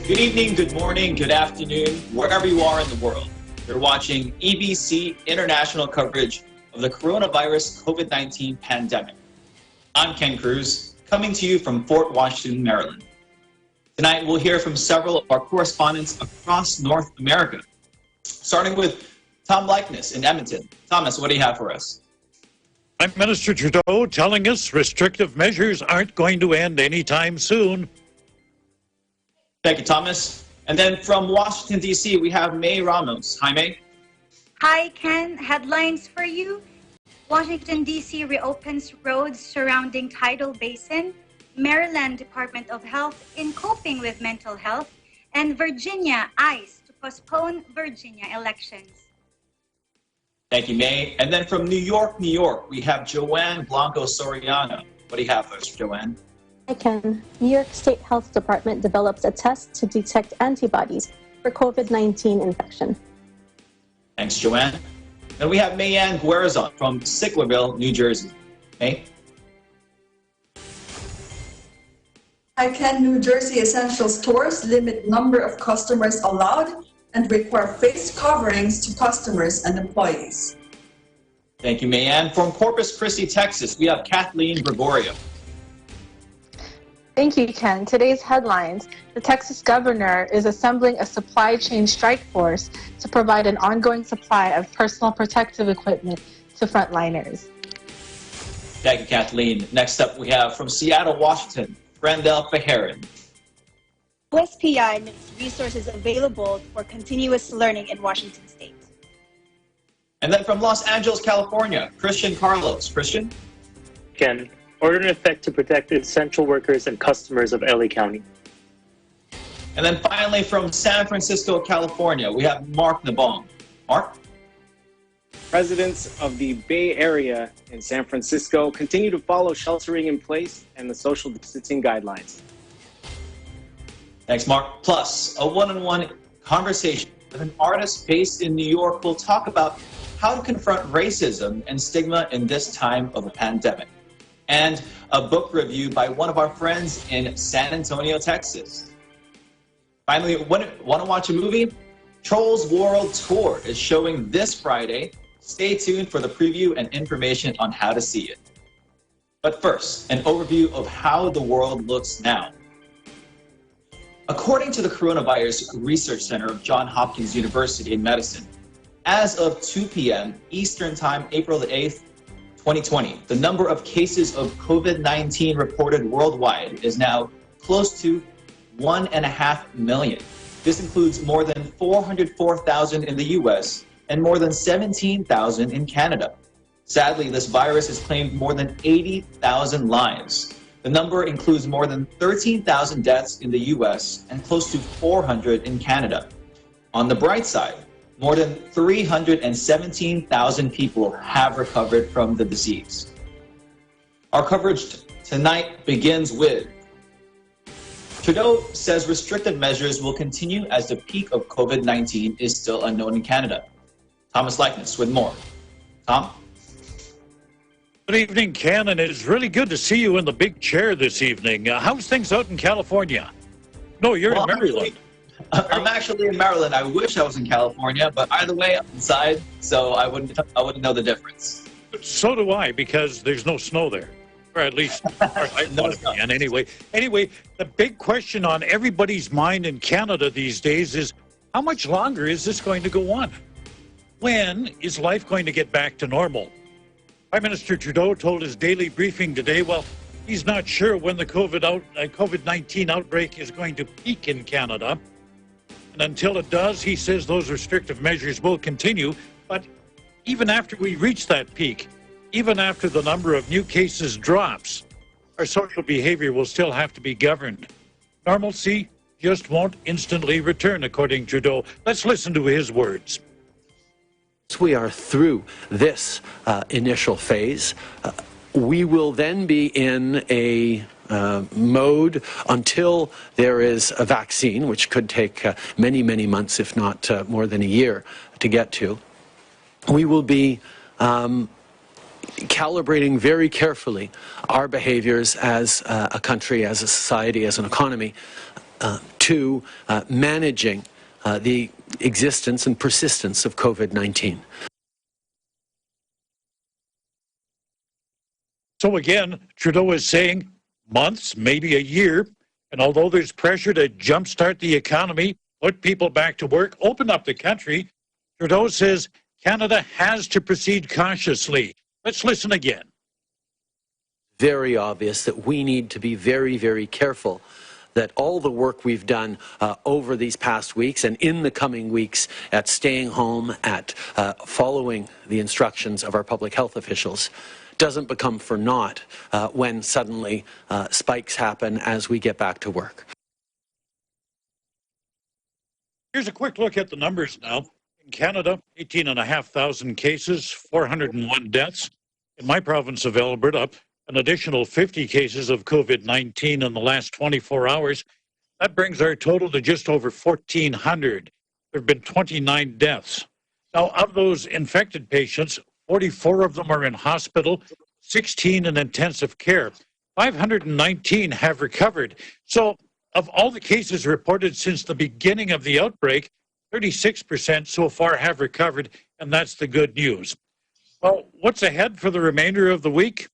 Good evening, good morning, good afternoon, wherever you are in the world. You're watching EBC international coverage of the coronavirus COVID-19 pandemic. I'm Ken Cruz, coming to you from Fort Washington, Maryland. Tonight, we'll hear from several of our correspondents across North America, starting with Tom Likeness in Edmonton. Thomas, what do you have for us? Prime Minister Trudeau telling us restrictive measures aren't going to end anytime soon. Thank you, Thomas. And then from Washington, D.C., we have May Ramos. Hi, May. Hi, Ken. Headlines for you. Washington, D.C. reopens roads surrounding Tidal Basin. Maryland Department of Health in coping with mental health. And Virginia ICE to postpone Virginia elections. Thank you, May. And then from New York, we have Joanne Blanco Soriano. What do you have for us, Joanne? Hi, Ken. New York State Health Department develops a test to detect antibodies for COVID-19 infection. Thanks, Joanne. Then we have Mayanne Guerzon from Sicklerville, New Jersey. May? Hi, Ken. New Jersey essential stores limit number of customers allowed and require face coverings to customers and employees. Thank you, Mayanne. From Corpus Christi, Texas, we have Kathleen Gregorio. Thank you, Ken. Today's headlines. The Texas governor is assembling a supply chain strike force to provide an ongoing supply of personal protective equipment to frontliners. Thank you, Kathleen. Next up, we have from Seattle, Washington, Brendel Feherin. USPI makes resources available for continuous learning in Washington State. And then from Los Angeles, California, Christian Carlos. Christian? Ken, order in effect to protect essential workers and customers of LA County. And then finally from San Francisco, California, we have Mark Nabong. Mark? Residents of the Bay Area in San Francisco continue to follow sheltering in place and the social distancing guidelines. Thanks, Mark. Plus, a one-on-one conversation with an artist based in New York will talk about how to confront racism and stigma in this time of a pandemic. And a book review by one of our friends in San Antonio, Texas. Finally, want to watch a movie? Trolls World Tour is showing this Friday. Stay tuned for the preview and information on how to see it. But first, an overview of how the world looks now. According to the Coronavirus Research Center of Johns Hopkins University in Medicine, as of 2 p.m. Eastern Time, April the 8th, 2020, the number of cases of COVID-19 reported worldwide is now close to 1.5 million. This includes more than 404,000 in the U.S. and more than 17,000 in Canada. Sadly, this virus has claimed more than 80,000 lives. The number includes more than 13,000 deaths in the U.S. and close to 400 in Canada. On the bright side, more than 317,000 people have recovered from the disease. Our coverage tonight begins with Trudeau says restrictive measures will continue as the peak of COVID-19 is still unknown in Canada. Thomas Likeness with more. Tom? Good evening, Ken, and it's really good to see you in the big chair this evening. How's things out in California? No, you're in Maryland. I'm actually in Maryland. I wish I was in California, but either way, I'm inside, so I wouldn't know the difference. So do I, because there's no snow there. Or at least, I want to be. And anyway, the big question on everybody's mind in Canada these days is, how much longer is this going to go on? When is life going to get back to normal? Prime Minister Trudeau told his daily briefing today, well, he's not sure when the COVID-19 outbreak is going to peak in Canada. And until it does, he says those restrictive measures will continue. But even after we reach that peak, even after the number of new cases drops, our social behavior will still have to be governed. Normalcy just won't instantly return, according to Trudeau. Let's listen to his words. We are through this initial phase. We will then be in a mode until there is a vaccine, which could take many, many months, if not more than a year, to get to. We will be calibrating very carefully our behaviors as a country, as a society, as an economy, to managing the existence and persistence of COVID-19. So again, Trudeau is saying months, maybe a year, and although there's pressure to jumpstart the economy, put people back to work, open up the country, Trudeau says Canada has to proceed cautiously. Let's listen again. Very obvious that we need to be very, very careful that all the work we've done over these past weeks and in the coming weeks at staying home, at following the instructions of our public health officials, doesn't become for naught when suddenly spikes happen as we get back to work. Here's a quick look at the numbers now. In Canada, 18,500 cases, 401 deaths. In my province of Alberta, an additional 50 cases of COVID-19 in the last 24 hours. That brings our total to just over 1,400. There have been 29 deaths. Now, of those infected patients, 44 of them are in hospital, 16 in intensive care. 519 have recovered. So of all the cases reported since the beginning of the outbreak, 36% so far have recovered, and that's the good news. Well, what's ahead for the remainder of the week?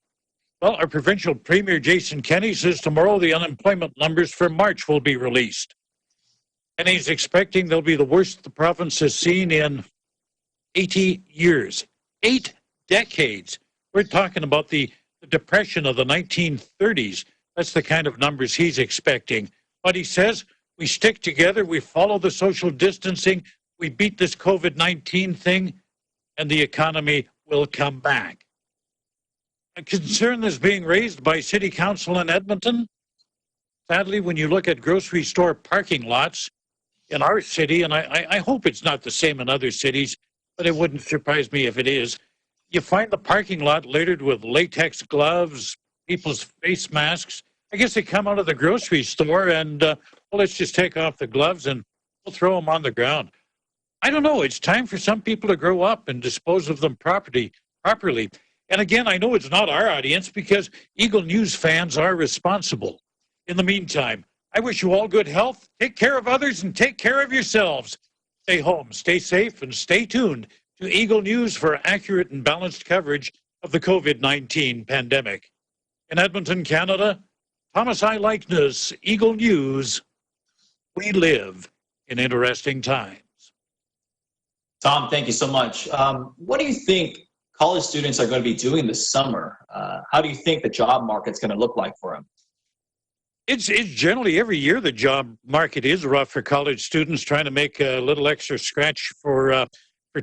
Well, our provincial premier, Jason Kenney, says tomorrow the unemployment numbers for March will be released. And he's expecting they'll be the worst the province has seen in 80 years. 8 decades. We're talking about the depression of the 1930s. That's the kind of numbers he's expecting. But he says we stick together, we follow the social distancing, we beat this COVID-19 thing, and the economy will come back. A concern that's being raised by City Council in Edmonton. Sadly, when you look at grocery store parking lots in our city, and I hope it's not the same in other cities, but it wouldn't surprise me if it is, you find the parking lot littered with latex gloves, people's face masks. I guess they come out of the grocery store and, well, let's just take off the gloves and we'll throw them on the ground. I don't know. It's time for some people to grow up and dispose of them properly. And again, I know it's not our audience because Eagle News fans are responsible. In the meantime, I wish you all good health. Take care of others and take care of yourselves. Stay home, stay safe, and stay tuned to Eagle News for accurate and balanced coverage of the COVID-19 pandemic. In Edmonton, Canada, Thomas I. Likeness, Eagle News. We live in interesting times. Tom, thank you so much. What do you think college students are going to be doing this summer? How do you think the job market's going to look like for them? It's generally every year the job market is rough for college students trying to make a little extra scratch for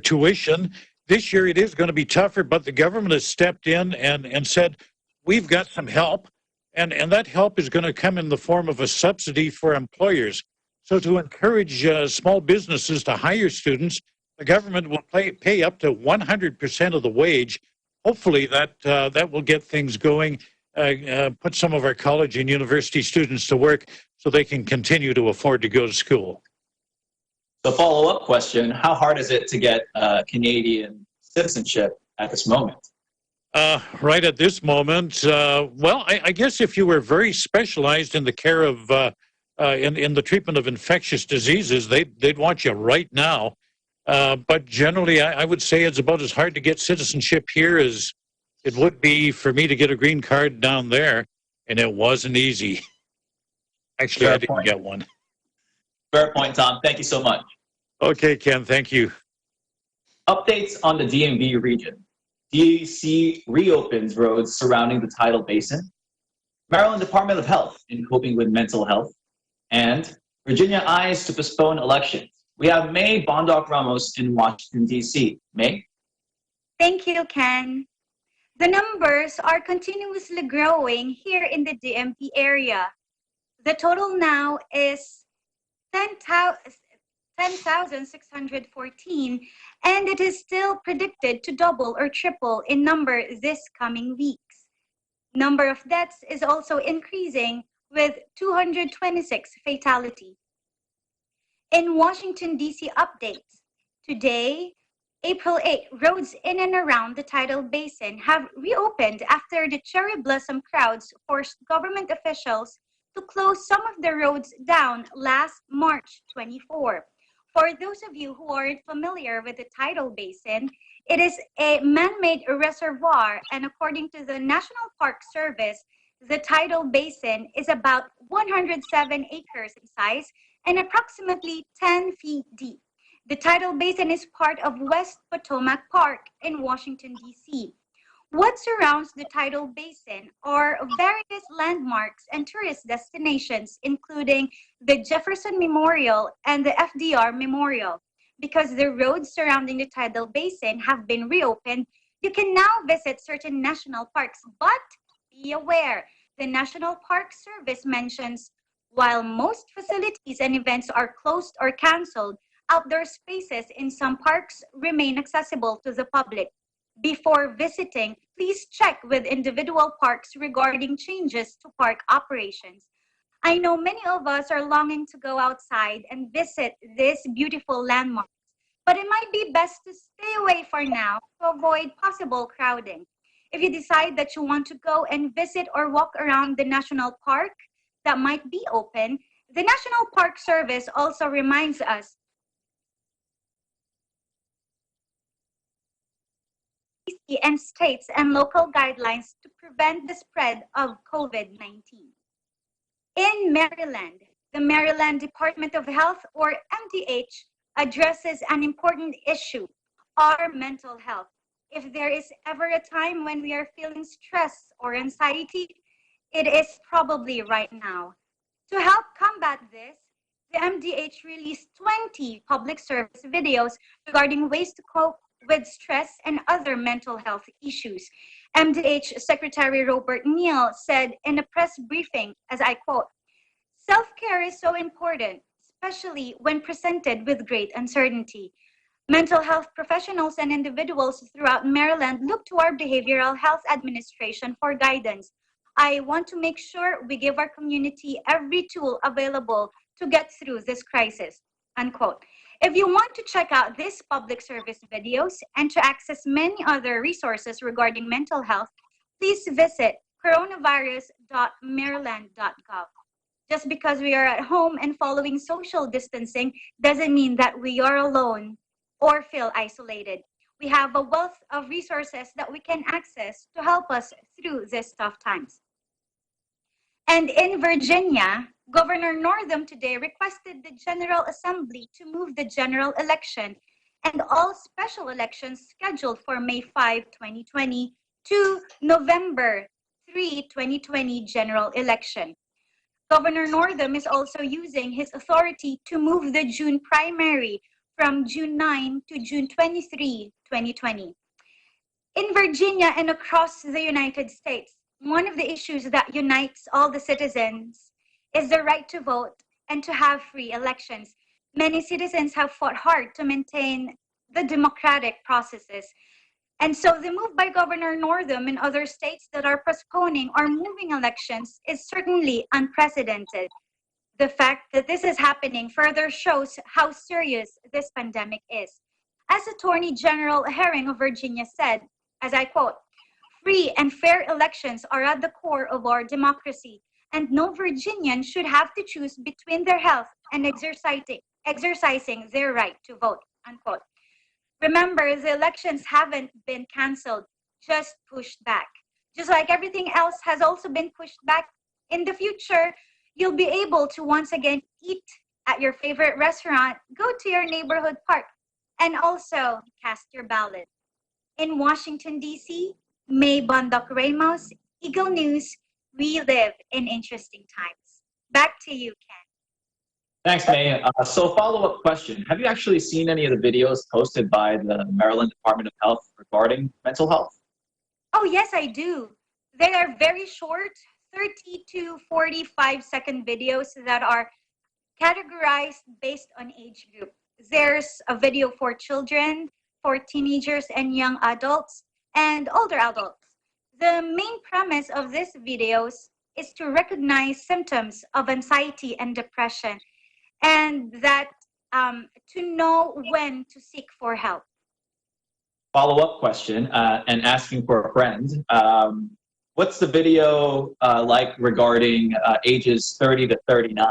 tuition. This year it is going to be tougher, but the government has stepped in and said, we've got some help, and that help is going to come in the form of a subsidy for employers. So to encourage small businesses to hire students, the government will pay up to 100% of the wage. Hopefully that will get things going, put some of our college and university students to work so they can continue to afford to go to school. The follow-up question, how hard is it to get Canadian citizenship at this moment? Right at this moment, well, I guess if you were very specialized in the care of, in the treatment of infectious diseases, they'd want you right now. But generally, I would say it's about as hard to get citizenship here as it would be for me to get a green card down there, and it wasn't easy. Actually, I didn't get one. Fair point, Tom. Thank you so much. Okay, Ken, thank you. Updates on the DMV region. WDC reopens roads surrounding the tidal basin. Maryland Department of Health in coping with mental health. And Virginia eyes to postpone elections. We have May Bondoc Ramos in Washington, D.C. May? Thank you, Ken. The numbers are continuously growing here in the DMV area. The total now is 10,614, and it is still predicted to double or triple in number this coming weeks. Number of deaths is also increasing with 226 fatality. In Washington, D.C. updates, today, April 8, roads in and around the tidal basin have reopened after the cherry blossom crowds forced government officials to close some of the roads down last March 24. For those of you who aren't familiar with the tidal basin, it is a man-made reservoir, and according to the National Park Service, the tidal basin is about 107 acres in size and approximately 10 feet deep. The tidal basin is part of West Potomac Park in Washington, D.C. What surrounds the tidal basin are various landmarks and tourist destinations, including the Jefferson Memorial and the FDR Memorial. Because the roads surrounding the tidal basin have been reopened, you can now visit certain national parks, but be aware, the National Park Service mentions while most facilities and events are closed or canceled, outdoor spaces in some parks remain accessible to the public. Before visiting, please check with individual parks regarding changes to park operations. I know many of us are longing to go outside and visit these beautiful landmarks, but it might be best to stay away for now to avoid possible crowding. If you decide that you want to go and visit or walk around the national park that might be open, the National Park Service also reminds us and states and local guidelines to prevent the spread of COVID-19. In Maryland, the Maryland Department of Health, or MDH, addresses an important issue, our mental health. If there is ever a time when we are feeling stress or anxiety, it is probably right now. To help combat this, the MDH released 20 public service videos regarding ways to cope with stress and other mental health issues. MDH Secretary Robert Neal said in a press briefing, as I quote, "Self-care is so important, especially when presented with great uncertainty. Mental health professionals and individuals throughout Maryland look to our Behavioral Health Administration for guidance. I want to make sure we give our community every tool available to get through this crisis," unquote. If you want to check out these public service videos and to access many other resources regarding mental health, please visit coronavirus.maryland.gov. Just because we are at home and following social distancing doesn't mean that we are alone or feel isolated. We have a wealth of resources that we can access to help us through these tough times. And in Virginia, Governor Northam today requested the General Assembly to move the general election and all special elections scheduled for May 5, 2020 to November 3, 2020 general election. Governor Northam is also using his authority to move the June primary from June 9 to June 23, 2020. In Virginia and across the United States, one of the issues that unites all the citizens is the right to vote and to have free elections. Many citizens have fought hard to maintain the democratic processes. And so the move by Governor Northam and other states that are postponing or moving elections is certainly unprecedented. The fact that this is happening further shows how serious this pandemic is. As Attorney General Herring of Virginia said, as I quote, "Free and fair elections are at the core of our democracy, and no Virginian should have to choose between their health and exercising their right to vote," unquote. Remember, the elections haven't been canceled, just pushed back. Just like everything else has also been pushed back, in the future, you'll be able to once again eat at your favorite restaurant, go to your neighborhood park, and also cast your ballot. In Washington, D.C., May Bondoc Ramos, Eagle News, we live in interesting times. Back to you, Ken. Thanks, May. So follow-up question. Have you actually seen any of the videos posted by the Maryland Department of Health regarding mental health? Oh, yes, I do. They are very short, 30 to 45-second videos that are categorized based on age group. There's a video for children, for teenagers and young adults, and older adults. The main premise of these videos is to recognize symptoms of anxiety and depression, and that to know when to seek for help. Follow-up question, and asking for a friend. What's the video like regarding ages 30 to 39?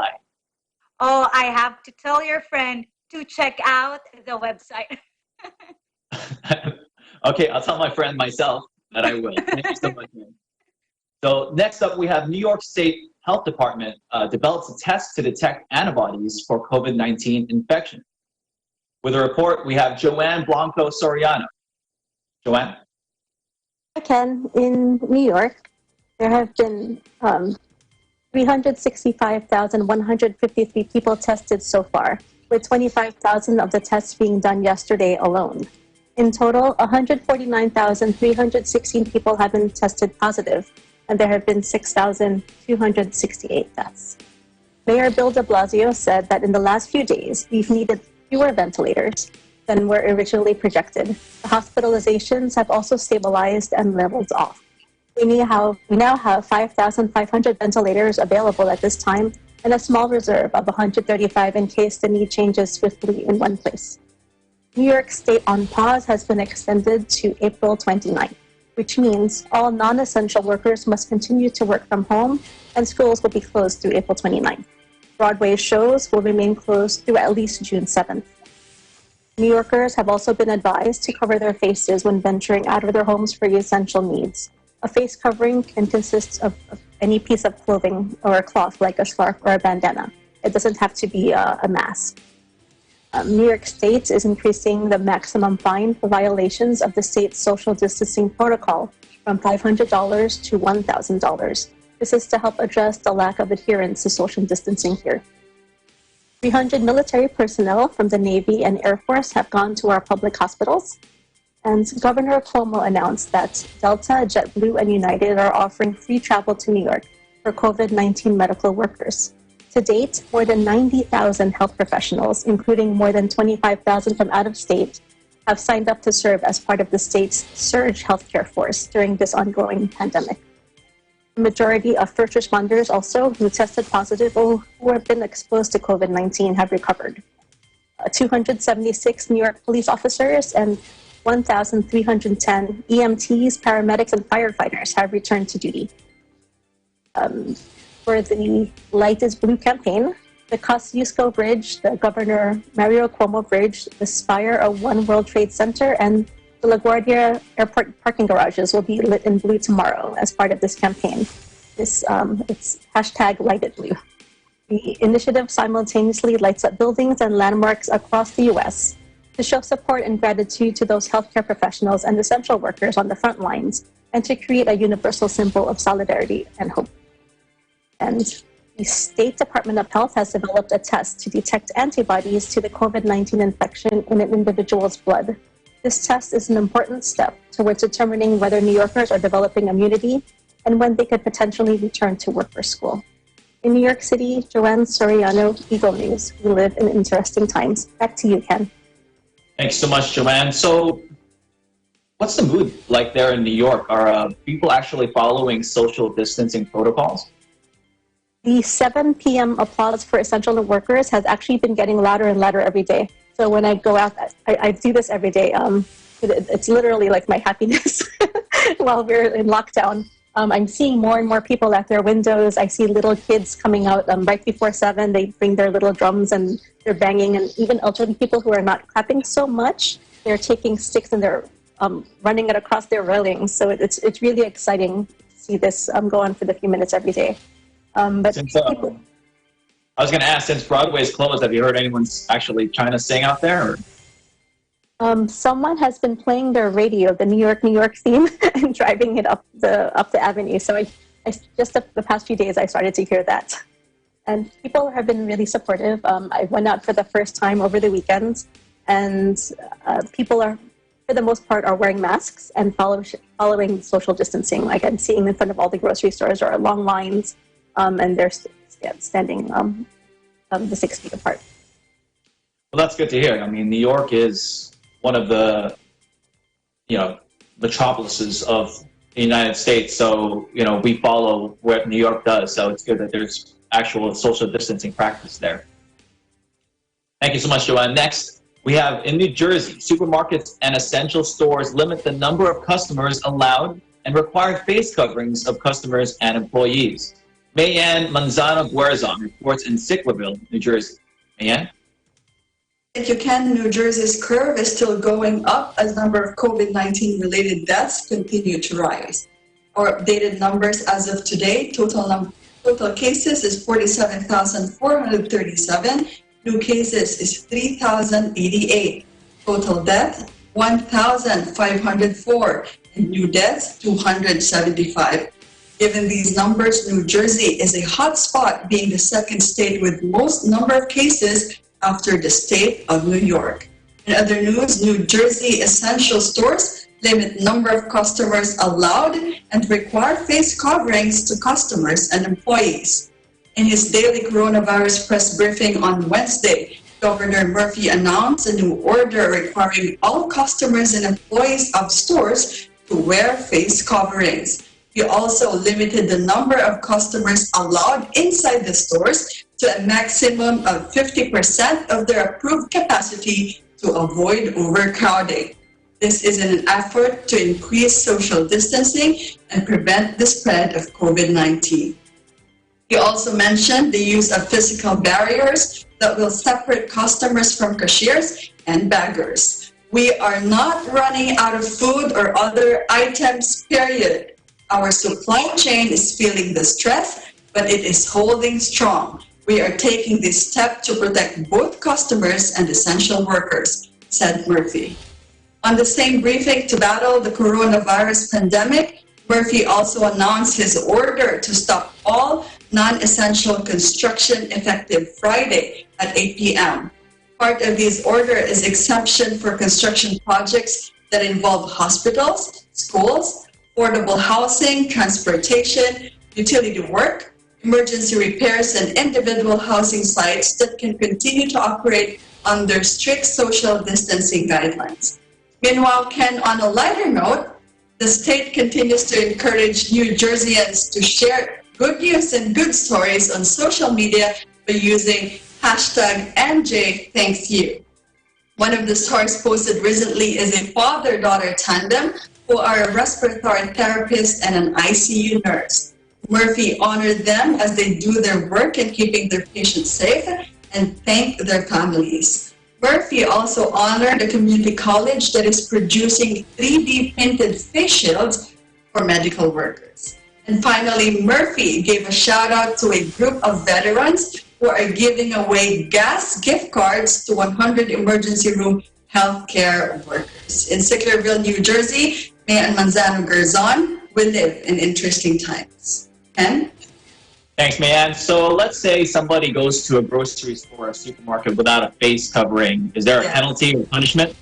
Oh, I have to tell your friend to check out the website. Okay, I'll tell my friend myself that I will. Thank you so much, man. So next up, we have New York State Health Department develops a test to detect antibodies for COVID-19 infection. With a report, we have Joanne Blanco Soriano. Joanne? Ken, in New York, there have been 365,153 people tested so far, with 25,000 of the tests being done yesterday alone. In total, 149,316 people have been tested positive, and there have been 6,268 deaths. Mayor Bill de Blasio said that in the last few days, we've needed fewer ventilators than were originally projected. The hospitalizations have also stabilized and leveled off. We now have 5,500 ventilators available at this time and a small reserve of 135 in case the need changes swiftly in one place. New York State on pause has been extended to April 29th, which means all non-essential workers must continue to work from home and schools will be closed through April 29th. Broadway shows will remain closed through at least June 7th. New Yorkers have also been advised to cover their faces when venturing out of their homes for essential needs. A face covering can consist of any piece of clothing or a cloth like a scarf or a bandana. It doesn't have to be a mask. New York State is increasing the maximum fine for violations of the state's social distancing protocol from $500 to $1,000. This is to help address the lack of adherence to social distancing here. 300 military personnel from the Navy and Air Force have gone to our public hospitals. And Governor Cuomo announced that Delta, JetBlue, and United are offering free travel to New York for COVID-19 medical workers. To date, more than 90,000 health professionals, including more than 25,000 from out of state, have signed up to serve as part of the state's surge healthcare force during this ongoing pandemic. The majority of first responders also who tested positive or who have been exposed to COVID-19 have recovered. 276 New York police officers and 1,310 EMTs, paramedics, and firefighters have returned to duty. For the Light is Blue campaign, the Kosciuszko Bridge, the Governor Mario Cuomo Bridge, the spire of One World Trade Center, and the LaGuardia Airport parking garages will be lit in blue tomorrow as part of this campaign. It's hashtag Light It Blue. The initiative simultaneously lights up buildings and landmarks across the U.S. to show support and gratitude to those healthcare professionals and essential workers on the front lines, and to create a universal symbol of solidarity and hope. And the State Department of Health has developed a test to detect antibodies to the COVID-19 infection in an individual's blood. This test is an important step towards determining whether New Yorkers are developing immunity and when they could potentially return to work or school. In New York City, Joanne Soriano, Eagle News. We live in interesting times. Back to you, Ken. Thanks so much, Joanne. So what's the mood like there in New York? Are people actually following social distancing protocols? The 7 p.m. applause for essential workers has actually been getting louder and louder every day. So when I go out, I do this every day. It's literally like my happiness while we're in lockdown. I'm seeing more and more people at their windows. I see little kids coming out right before 7. They bring their little drums and they're banging. And even elderly people who are not clapping so much, they're taking sticks and they're running it across their railings. So it's really exciting to see this go on for the few minutes every day. But since, I was going to ask, since Broadway is closed, have you heard anyone actually trying to sing out there? Or? Someone has been playing their radio, the New York theme, and driving it up the avenue. So I just the past few days I started to hear that, and people have been really supportive. I went out for the first time over the weekend, and people are, for the most part, are wearing masks and following social distancing. Like I'm seeing in front of all the grocery stores are long lines, and they're standing the 6 feet apart. Well, that's good to hear. I mean, New York is one of the, metropolises of the United States. So, we follow what New York does. So it's good that there's actual social distancing practice there. Thank you so much, Joanne. Next, we have in New Jersey, supermarkets and essential stores limit the number of customers allowed and require face coverings of customers and employees. Mayan Manzano Guerzon reports in Sicklerville, New Jersey. Mayan? Thank you, Ken. New Jersey's curve is still going up as number of COVID-19 related deaths continue to rise. Our updated numbers as of today, total cases is 47,437. New cases is 3,088. Total death, 1,504. And new deaths, 275. Given these numbers, New Jersey is a hot spot, being the second state with most number of cases after the state of New York. In other news, New Jersey essential stores limit number of customers allowed and require face coverings to customers and employees. In his daily coronavirus press briefing on Wednesday, Governor Murphy announced a new order requiring all customers and employees of stores to wear face coverings. He also limited the number of customers allowed inside the stores to a maximum of 50% of their approved capacity to avoid overcrowding. This is in an effort to increase social distancing and prevent the spread of COVID-19. He also mentioned the use of physical barriers that will separate customers from cashiers and baggers. We are not running out of food or other items, period. Our supply chain is feeling the stress, but it is holding strong. We are taking this step to protect both customers and essential workers, said Murphy. On the same briefing to battle the coronavirus pandemic, Murphy also announced his order to stop all non-essential construction effective Friday at 8 p.m. Part of this order is exemption for construction projects that involve hospitals, schools, affordable housing, transportation, utility work, emergency repairs, and individual housing sites that can continue to operate under strict social distancing guidelines. Meanwhile, Ken, on a lighter note, the state continues to encourage New Jerseyans to share good news and good stories on social media by using hashtag NJThanksYou. One of the stories posted recently is a father-daughter tandem who are a respiratory therapist and an ICU nurse. Murphy honored them as they do their work in keeping their patients safe and thanked their families. Murphy also honored a community college that is producing 3D printed face shields for medical workers. And finally, Murphy gave a shout out to a group of veterans who are giving away gas gift cards to 100 emergency room healthcare workers. In Sicklerville, New Jersey, Mayan Manzano Guerzon, we live in interesting times. Ken? Thanks, Mayan. So let's say somebody goes to a grocery store or a supermarket without a face covering. Is there a penalty or punishment?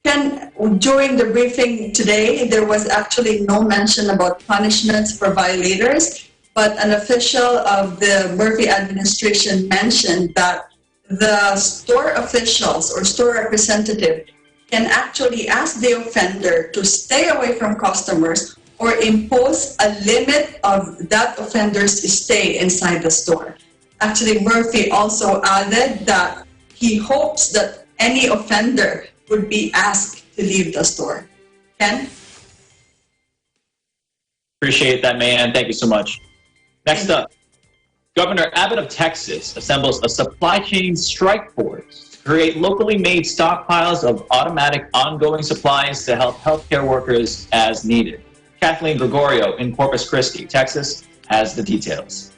Ken, during the briefing today, there was actually no mention about punishments for violators, but an official of the Murphy administration mentioned that the store officials or store representative can actually ask the offender to stay away from customers or impose a limit of that offender's stay inside the store. Actually, Murphy also added that he hopes that any offender would be asked to leave the store. Ken? Appreciate that, Mayan. Thank you so much. Next up, Governor Abbott of Texas assembles a supply chain strike force to create locally made stockpiles of automatic ongoing supplies to help healthcare workers as needed. Kathleen Gregorio in Corpus Christi, Texas, has the details.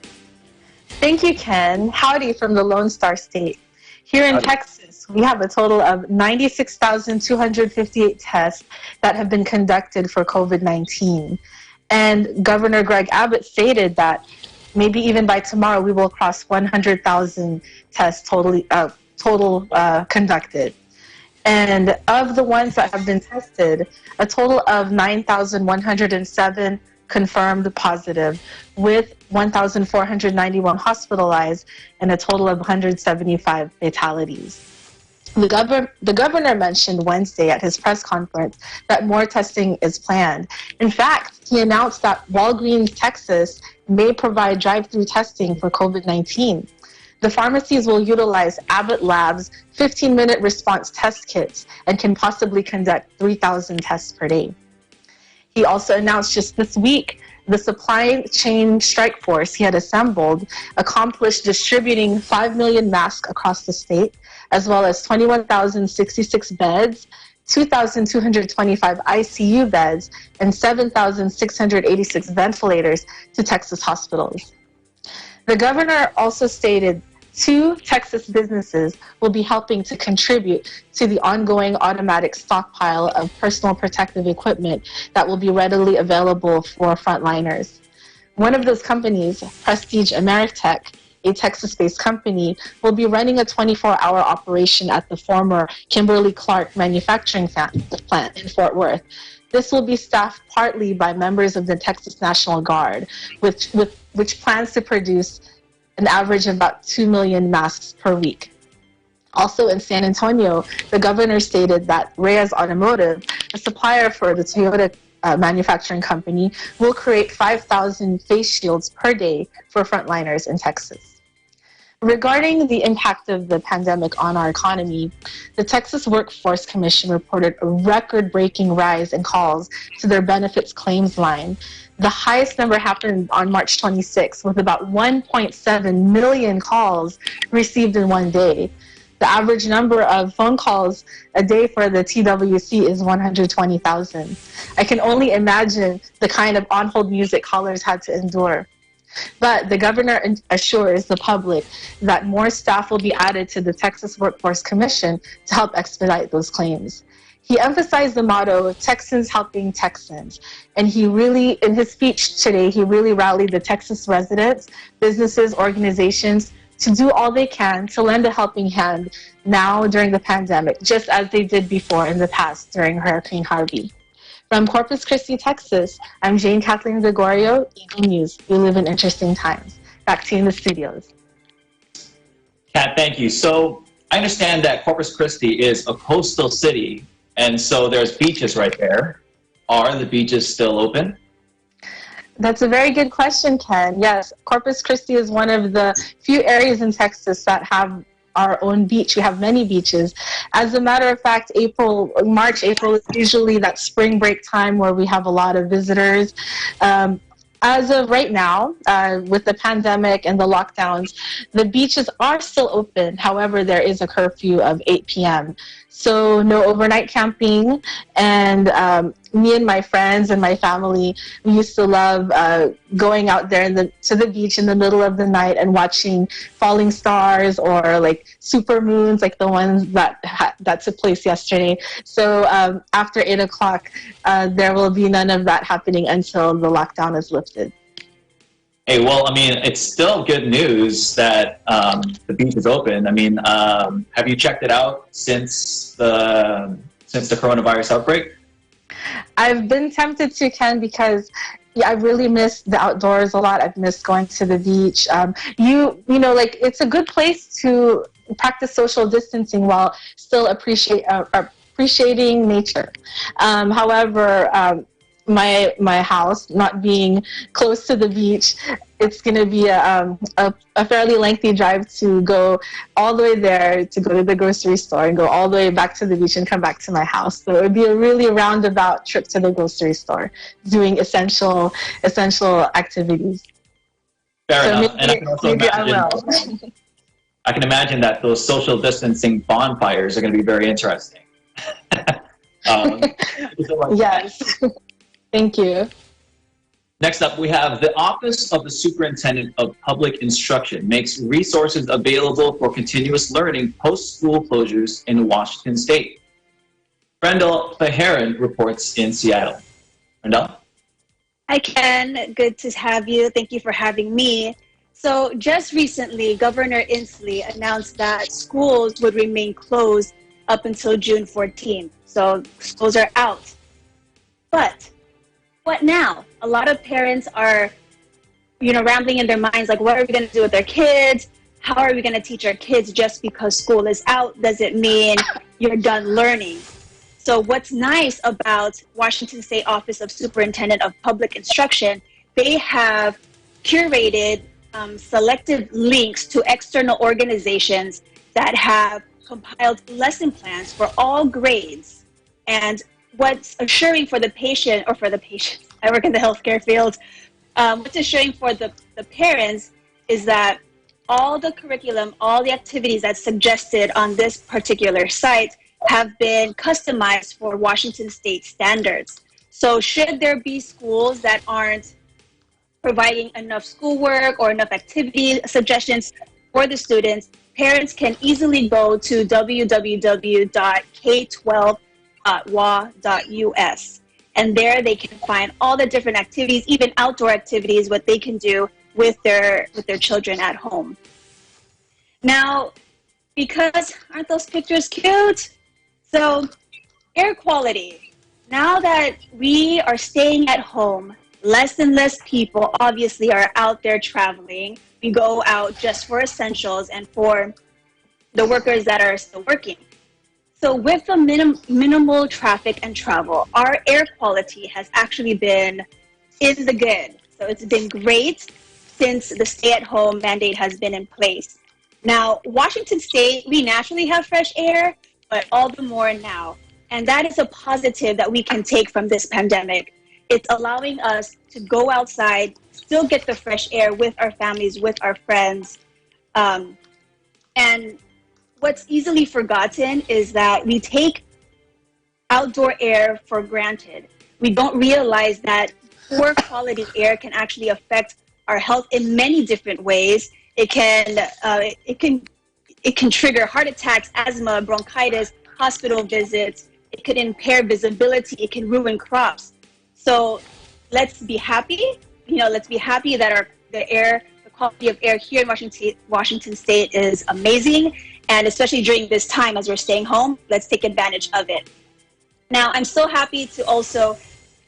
Thank you, Ken. Howdy from the Lone Star State. Here in Texas, we have a total of 96,258 tests that have been conducted for COVID-19. And Governor Greg Abbott stated that maybe even by tomorrow we will cross 100,000 tests total conducted. And of the ones that have been tested, a total of 9,107 confirmed positive, with 1,491 hospitalized and a total of 175 fatalities. The governor mentioned Wednesday at his press conference that more testing is planned. In fact, he announced that Walgreens, Texas, may provide drive-through testing for COVID-19. The pharmacies will utilize Abbott Labs' 15-minute response test kits and can possibly conduct 3,000 tests per day. He also announced just this week the supply chain strike force he had assembled accomplished distributing 5 million masks across the state, as well as 21,066 beds, 2,225 ICU beds, and 7,686 ventilators to Texas hospitals. The governor also stated 2 Texas businesses will be helping to contribute to the ongoing automatic stockpile of personal protective equipment that will be readily available for frontliners. One of those companies, Prestige Ameritech, a Texas-based company, will be running a 24-hour operation at the former Kimberly-Clark manufacturing plant in Fort Worth. This will be staffed partly by members of the Texas National Guard, which plans to produce an average of about 2 million masks per week. Also in San Antonio, the governor stated that Reyes Automotive, a supplier for the Toyota manufacturing company, will create 5,000 face shields per day for frontliners in Texas. Regarding the impact of the pandemic on our economy, the Texas Workforce Commission reported a record-breaking rise in calls to their benefits claims line. The highest number happened on March 26, with about 1.7 million calls received in one day. The average number of phone calls a day for the TWC is 120,000. I can only imagine the kind of on-hold music callers had to endure. But the governor assures the public that more staff will be added to the Texas Workforce Commission to help expedite those claims. He emphasized the motto, Texans helping Texans. And he really, in his speech today, he really rallied the Texas residents, businesses, organizations to do all they can to lend a helping hand now during the pandemic, just as they did before in the past during Hurricane Harvey. From Corpus Christi, Texas, I'm Jane Kathleen Gregorio, Eagle News. We live in interesting times. Back to you in the studios. Kat, thank you. So I understand that Corpus Christi is a coastal city, and so there's beaches right there. Are the beaches still open? That's a very good question, Ken. Yes, Corpus Christi is one of the few areas in Texas that have our own beach. We have many beaches. As a matter of fact, March, April is usually that spring break time where we have a lot of visitors. As of right now, with the pandemic and the lockdowns, the beaches are still open. However, there is a curfew of 8 p.m. So no overnight camping. And me and my friends and my family, we used to love going out there to the beach in the middle of the night and watching falling stars or like super moons, like the ones that took place yesterday. So after 8 o'clock, there will be none of that happening until the lockdown is lifted. Hey, well, I mean, it's still good news that the beach is open. I mean, have you checked it out since the coronavirus outbreak? I've been tempted to, Ken, because I really miss the outdoors a lot. I've missed going to the beach. You know, like it's a good place to practice social distancing while still appreciating nature. However, my house not being close to the beach, it's going to be a fairly lengthy drive to go all the way there, to go to the grocery store and go all the way back to the beach and come back to my house. So it would be a really roundabout trip to the grocery store, doing essential activities. Fair enough. Maybe, and I can also imagine, I can imagine that those social distancing bonfires are going to be very interesting. Yes. Thank you. Next up, we have the Office of the Superintendent of Public Instruction makes resources available for continuous learning post-school closures in Washington State. Brendel Faharin reports in Seattle. Brendel? Hi, Ken. Good to have you. Thank you for having me. So just recently, Governor Inslee announced that schools would remain closed up until June 14th. So schools are out. But what now? A lot of parents are, rambling in their minds, like, what are we going to do with our kids? How are we going to teach our kids just because school is out? Does it mean you're done learning? So what's nice about Washington State Office of Superintendent of Public Instruction, they have curated selected links to external organizations that have compiled lesson plans for all grades. And what's assuring for the patient, or for the patients, I work in the healthcare field, what's assuring for the parents is that all the curriculum, all the activities that's suggested on this particular site have been customized for Washington State standards. So should there be schools that aren't providing enough schoolwork or enough activity suggestions for the students, parents can easily go to www.k12.wa.us. And there they can find all the different activities, even outdoor activities, what they can do with their children at home. Now, because aren't those pictures cute? So, air quality. Now that we are staying at home, less and less people obviously are out there traveling. We go out just for essentials and for the workers that are still working. So with the minimal traffic and travel, our air quality has actually been in the good. So it's been great since the stay-at-home mandate has been in place. Now, Washington State, we naturally have fresh air, but all the more now. And that is a positive that we can take from this pandemic. It's allowing us to go outside, still get the fresh air with our families, with our friends. And what's easily forgotten is that we take outdoor air for granted. We don't realize that poor quality air can actually affect our health in many different ways. It can trigger heart attacks, asthma, bronchitis, hospital visits. It could impair visibility. It can ruin crops. So let's be happy. Let's be happy that the quality of air here in Washington State is amazing. And especially during this time as we're staying home, let's take advantage of it. Now, I'm so happy to also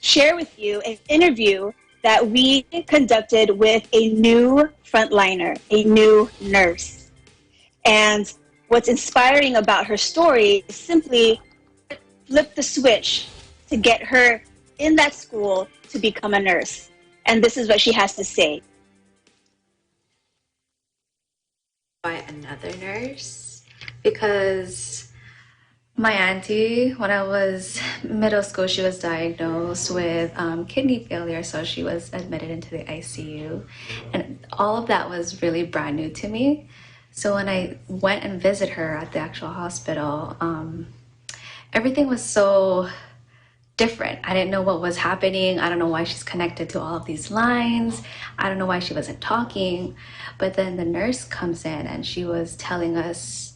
share with you an interview that we conducted with a new frontliner, a new nurse. And what's inspiring about her story is simply flip the switch to get her in that school to become a nurse. And this is what she has to say. By another nurse, because my auntie, when I was middle school, she was diagnosed with kidney failure, so she was admitted into the ICU, and all of that was really brand new to me. So when I went and visited her at the actual hospital, everything was so different. I didn't know what was happening. I don't know why she's connected to all of these lines. I don't know why she wasn't talking. But then the nurse comes in and she was telling us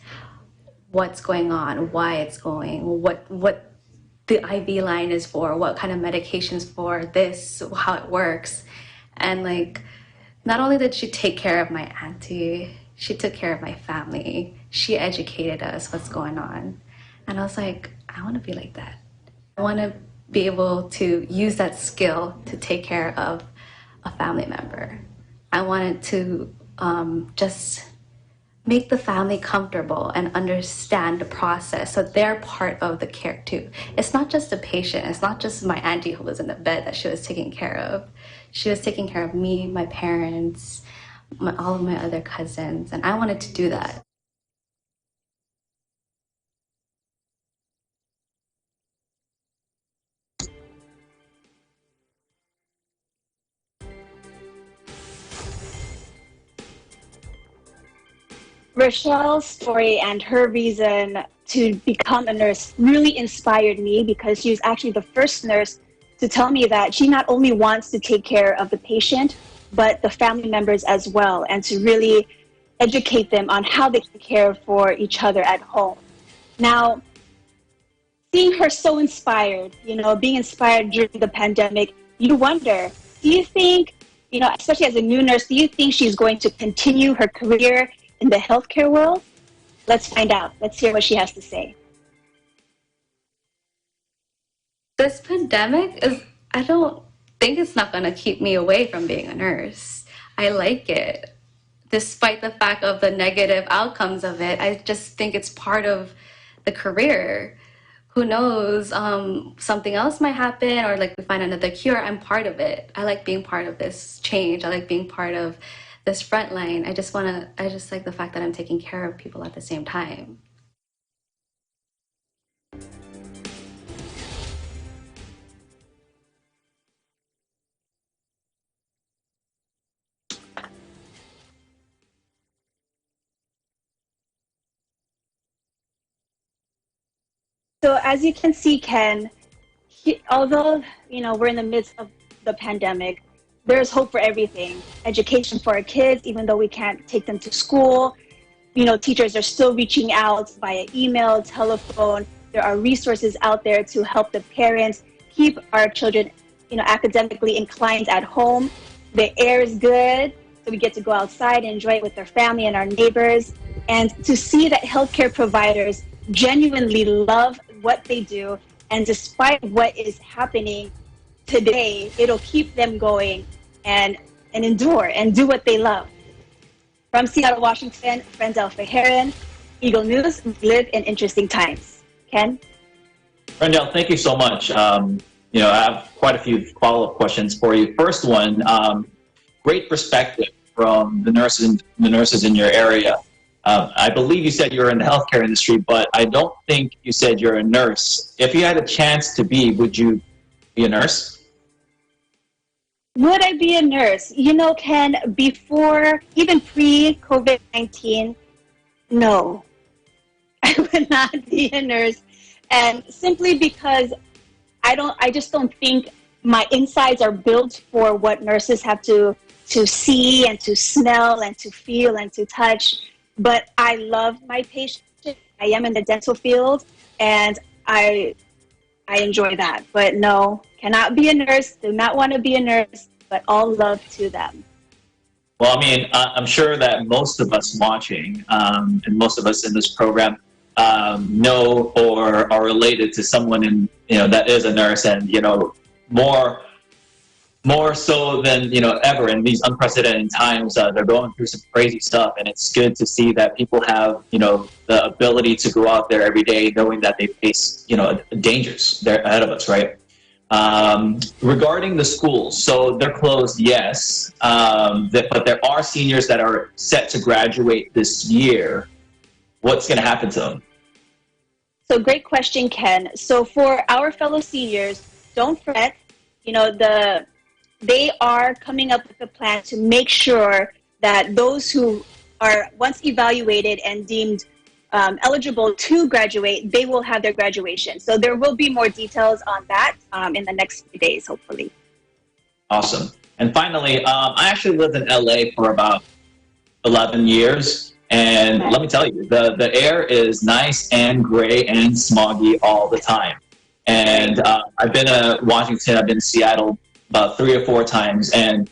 what's going on, why it's going, what the IV line is for, what kind of medications for this, how it works. And not only did she take care of my auntie, she took care of my family. She educated us what's going on. And I was like, I want to be like that. I want to be able to use that skill to take care of a family member. I wanted to just make the family comfortable and understand the process so they're part of the care too. It's not just the patient. It's not just my auntie who was in the bed that she was taking care of. She was taking care of me, my parents, all of my other cousins, and I wanted to do that. Rochelle's story and her reason to become a nurse really inspired me, because she was actually the first nurse to tell me that she not only wants to take care of the patient, but the family members as well, and to really educate them on how they can care for each other at home. Now, seeing her so inspired, being inspired during the pandemic, you wonder, do you think, especially as a new nurse, do you think she's going to continue her career in the healthcare world? Let's find out. Let's hear what she has to say. This pandemic I don't think it's not going to keep me away from being a nurse. I like it. Despite the fact of the negative outcomes of it, I just think it's part of the career. Who knows, something else might happen, or we find another cure. I'm part of it. I like being part of this change. I like being part of this front line. I just like the fact that I'm taking care of people at the same time. So as you can see, Ken, although we're in the midst of the pandemic, there's hope for everything. Education for our kids, even though we can't take them to school. Teachers are still reaching out via email, telephone. There are resources out there to help the parents keep our children, academically inclined at home. The air is good, so we get to go outside and enjoy it with our family and our neighbors. And to see that healthcare providers genuinely love what they do, and despite what is happening today, it'll keep them going and endure and do what they love. From Seattle, Washington, Frendel Feheran, Eagle News, we live in interesting times. Ken? Frendel, thank you so much. I have quite a few follow-up questions for you. First one, great perspective from the nurses in your area. I believe you said you're in the healthcare industry, but I don't think you said you're a nurse. If you had a chance to be, would you be a nurse? Would I be a nurse? Ken, before, even pre-COVID-19, no. I would not be a nurse. And simply because I just don't think my insides are built for what nurses have to see and to smell and to feel and to touch. But I love my patients. I am in the dental field, and I enjoy that. But no, cannot be a nurse, do not want to be a nurse, but all love to them. Well, I'm sure that most of us watching and most of us in this program know or are related to someone that is a nurse, and more so than ever in these unprecedented times. They're going through some crazy stuff, and it's good to see that people have the ability to go out there every day knowing that they face dangers they're ahead of us, right? Regarding the schools, so they're closed, yes, but there are seniors that are set to graduate this year. What's going to happen to them? So great question, Ken. So for our fellow seniors, don't fret. They are coming up with a plan to make sure that those who are once evaluated and deemed eligible to graduate, they will have their graduation. So there will be more details on that in the next few days, hopefully. Awesome. And finally, I actually lived in LA for about 11 years. And let me tell you, the air is nice and gray and smoggy all the time. And I've been to Washington, I've been to Seattle about 3 or 4 times, and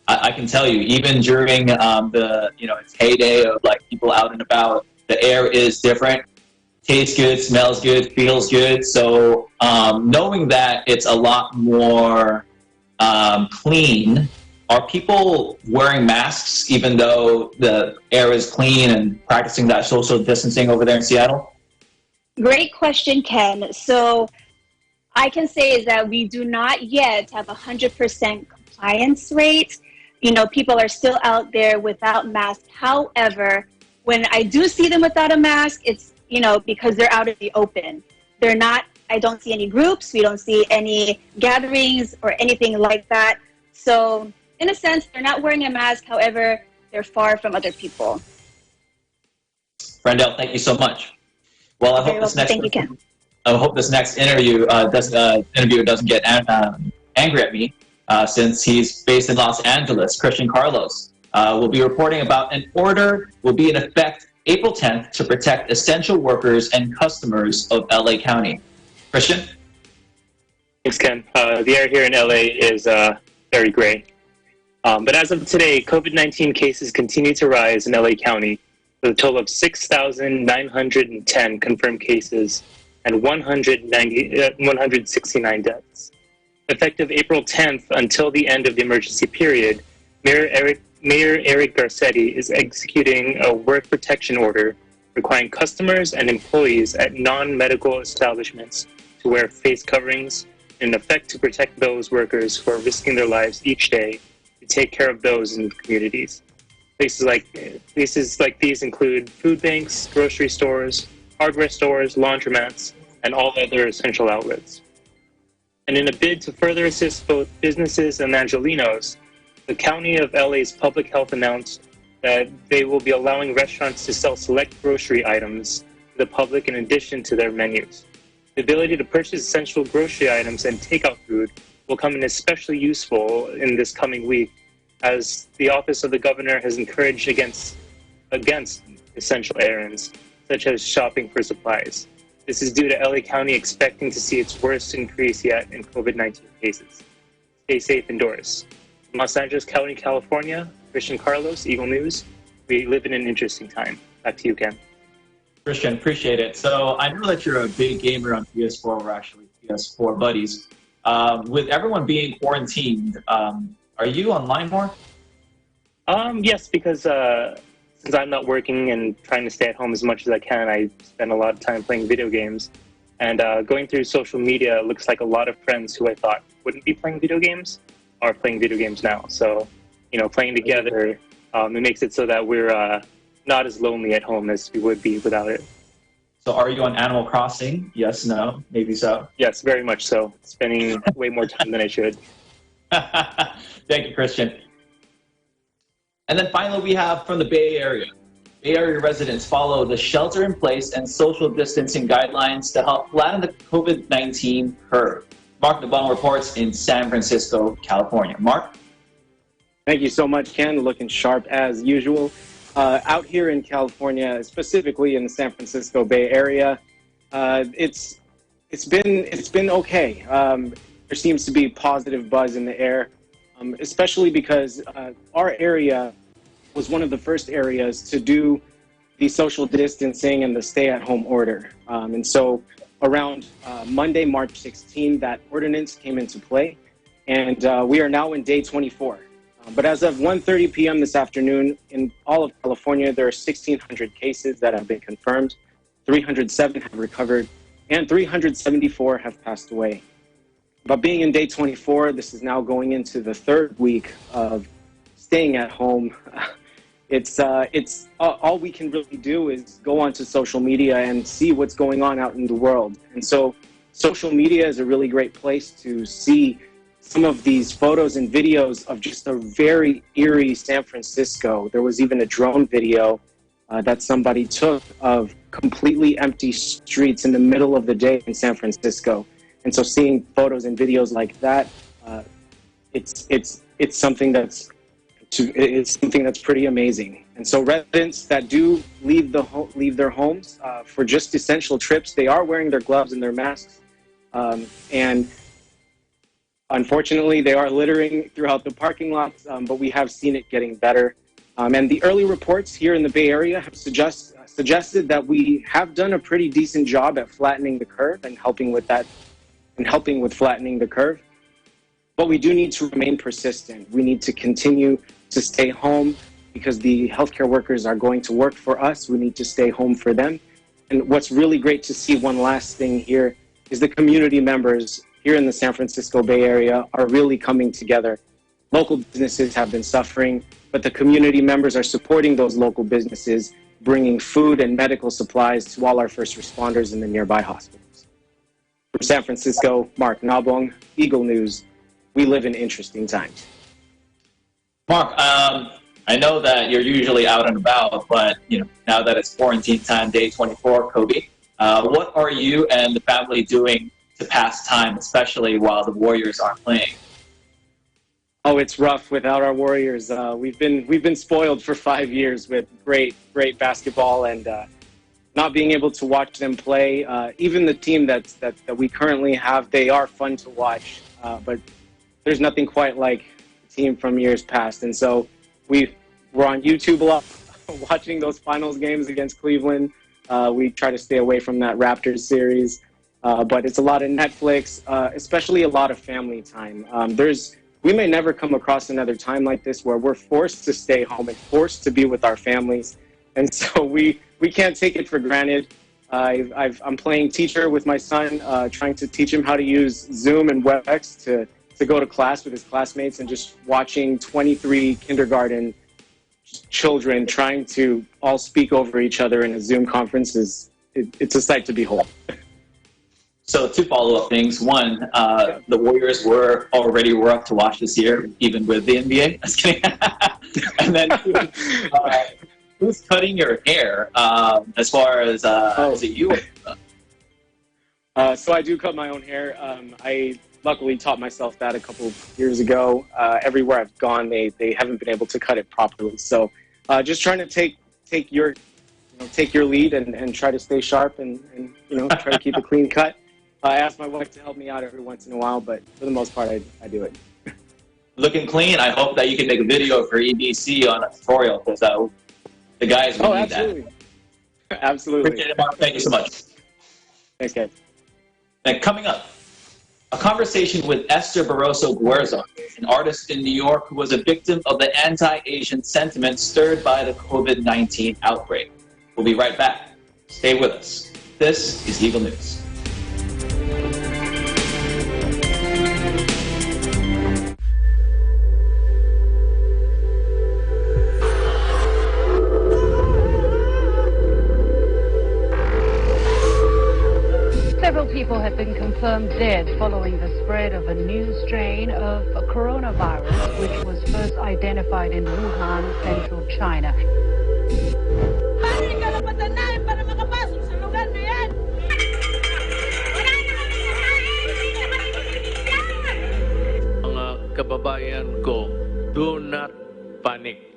I can tell you, even during the its heyday of like people out and about, the air is different, tastes good, smells good, feels good. So knowing that it's a lot more clean, are people wearing masks even though the air is clean and practicing that social distancing over there in Seattle? Great question, Ken. So I can say is that we do not yet have 100% compliance rate. People are still out there without masks. However, when I do see them without a mask, it's, because they're out in the open. They're not, I don't see any groups. We don't see any gatherings or anything like that. So in a sense, they're not wearing a mask. However, they're far from other people. Frendel, thank you so much. Well, I hope this next Thank you, Ken. I hope this next interviewer doesn't get angry at me since he's based in Los Angeles. Christian Carlos will be reporting about an order will be in effect April 10th to protect essential workers and customers of LA County. Christian? Thanks, Ken. The air here in LA is very gray. But as of today, COVID-19 cases continue to rise in LA County with a total of 6,910 confirmed cases and 169 deaths. Effective April 10th until the end of the emergency period, Mayor Eric Garcetti is executing a work protection order requiring customers and employees at non-medical establishments to wear face coverings in effect to protect those workers who are risking their lives each day to take care of those in the communities. Places like these include food banks, grocery stores, hardware stores, laundromats, and all other essential outlets. And in a bid to further assist both businesses and Angelenos, the County of LA's Public Health announced that they will be allowing restaurants to sell select grocery items to the public in addition to their menus. The ability to purchase essential grocery items and takeout food will come in especially useful in this coming week, as the Office of the Governor has encouraged against essential errands, such as shopping for supplies. This is due to LA County expecting to see its worst increase yet in COVID-19 cases. Stay safe indoors. From Los Angeles County, California, Christian Carlos, Eagle News. We live in an interesting time. Back to you, Ken. Christian, appreciate it. So I know that you're a big gamer on PS4. We're actually PS4 buddies. With everyone being quarantined, are you online more? Yes, because since I'm not working and trying to stay at home as much as I can, I spend a lot of time playing video games. And going through social media, it looks like a lot of friends who I thought wouldn't be playing video games are playing video games now. So, playing together, it makes it so that we're not as lonely at home as we would be without it. So are you on Animal Crossing? Yes, no, maybe so. Yes, very much so. Spending way more time than I should. Thank you, Christian. And then finally, we have from the Bay Area. Bay Area residents follow the shelter-in-place and social distancing guidelines to help flatten the COVID-19 curve. Mark Nabong reports in San Francisco, California. Mark? Thank you so much, Ken. Looking sharp as usual. Out here in California, specifically in the San Francisco Bay Area, it's been okay. There seems to be positive buzz in the air, especially because our area was one of the first areas to do the social distancing and the stay-at-home order. And so around Monday, March 16, that ordinance came into play, and we are now in day 24. But as of 1:30 p.m. this afternoon, in all of California, there are 1,600 cases that have been confirmed, 307 have recovered, and 374 have passed away. But being in day 24, this is now going into the third week of staying at home. It's all we can really do is go onto social media and see what's going on out in the world. And so social media is a really great place to see some of these photos and videos of just a very eerie San Francisco. There was even a drone video that somebody took of completely empty streets in the middle of the day in San Francisco. And so seeing photos and videos like that, it's something that's pretty amazing. And so residents that do leave their homes for just essential trips, they are wearing their gloves and their masks. And unfortunately, they are littering throughout the parking lots, but we have seen it getting better. And the early reports here in the Bay Area have suggested that we have done a pretty decent job at flattening the curve and helping with flattening the curve. But we do need to remain persistent. We need to continue to stay home because the healthcare workers are going to work for us. We need to stay home for them. And what's really great to see, one last thing here, is the community members here in the San Francisco Bay Area are really coming together. Local businesses have been suffering, but the community members are supporting those local businesses, bringing food and medical supplies to all our first responders in the nearby hospitals. From San Francisco, Mark Nabong, Eagle News. We live in interesting times. Mark, I know that you're usually out and about, but now that it's quarantine time, day 24, Kobe, what are you and the family doing to pass time, especially while the Warriors aren't playing? Oh, it's rough without our Warriors. We've been spoiled for 5 years with great basketball, and not being able to watch them play. Even the team that we currently have, they are fun to watch, but there's nothing quite like the team from years past. And so we're on YouTube a lot, watching those finals games against Cleveland. We try to stay away from that Raptors series. But it's a lot of Netflix, especially a lot of family time. We may never come across another time like this where we're forced to stay home and forced to be with our families. And so we can't take it for granted. I'm playing teacher with my son, trying to teach him how to use Zoom and WebEx to go to class with his classmates, and just watching 23 kindergarten children trying to all speak over each other in a Zoom conference it's a sight to behold. So two follow-up things. One, the Warriors were already rough to watch this year, even with the NBA. Just kidding. And then who's cutting your hair? As far as is it you? So I do cut my own hair. I luckily taught myself that a couple of years ago. Everywhere I've gone, they haven't been able to cut it properly. So just trying to take your lead and try to stay sharp and try to keep a clean cut. I ask my wife to help me out every once in a while, but for the most part, I do it. Looking clean. I hope that you can make a video for EBC on a tutorial, because the guys will need absolutely. that. Absolutely. Appreciate it, Mark. Thank you so much. Thanks, guys. And coming up, a conversation with Esther Barroso Guerza, an artist in New York who was a victim of the anti-Asian sentiment stirred by the COVID-19 outbreak. We'll be right back. Stay with us. This is Eagle News. Several people have been confirmed dead following the spread of a new strain of coronavirus, which was first identified in Wuhan, central China. Mga kababayan ko, do not panic.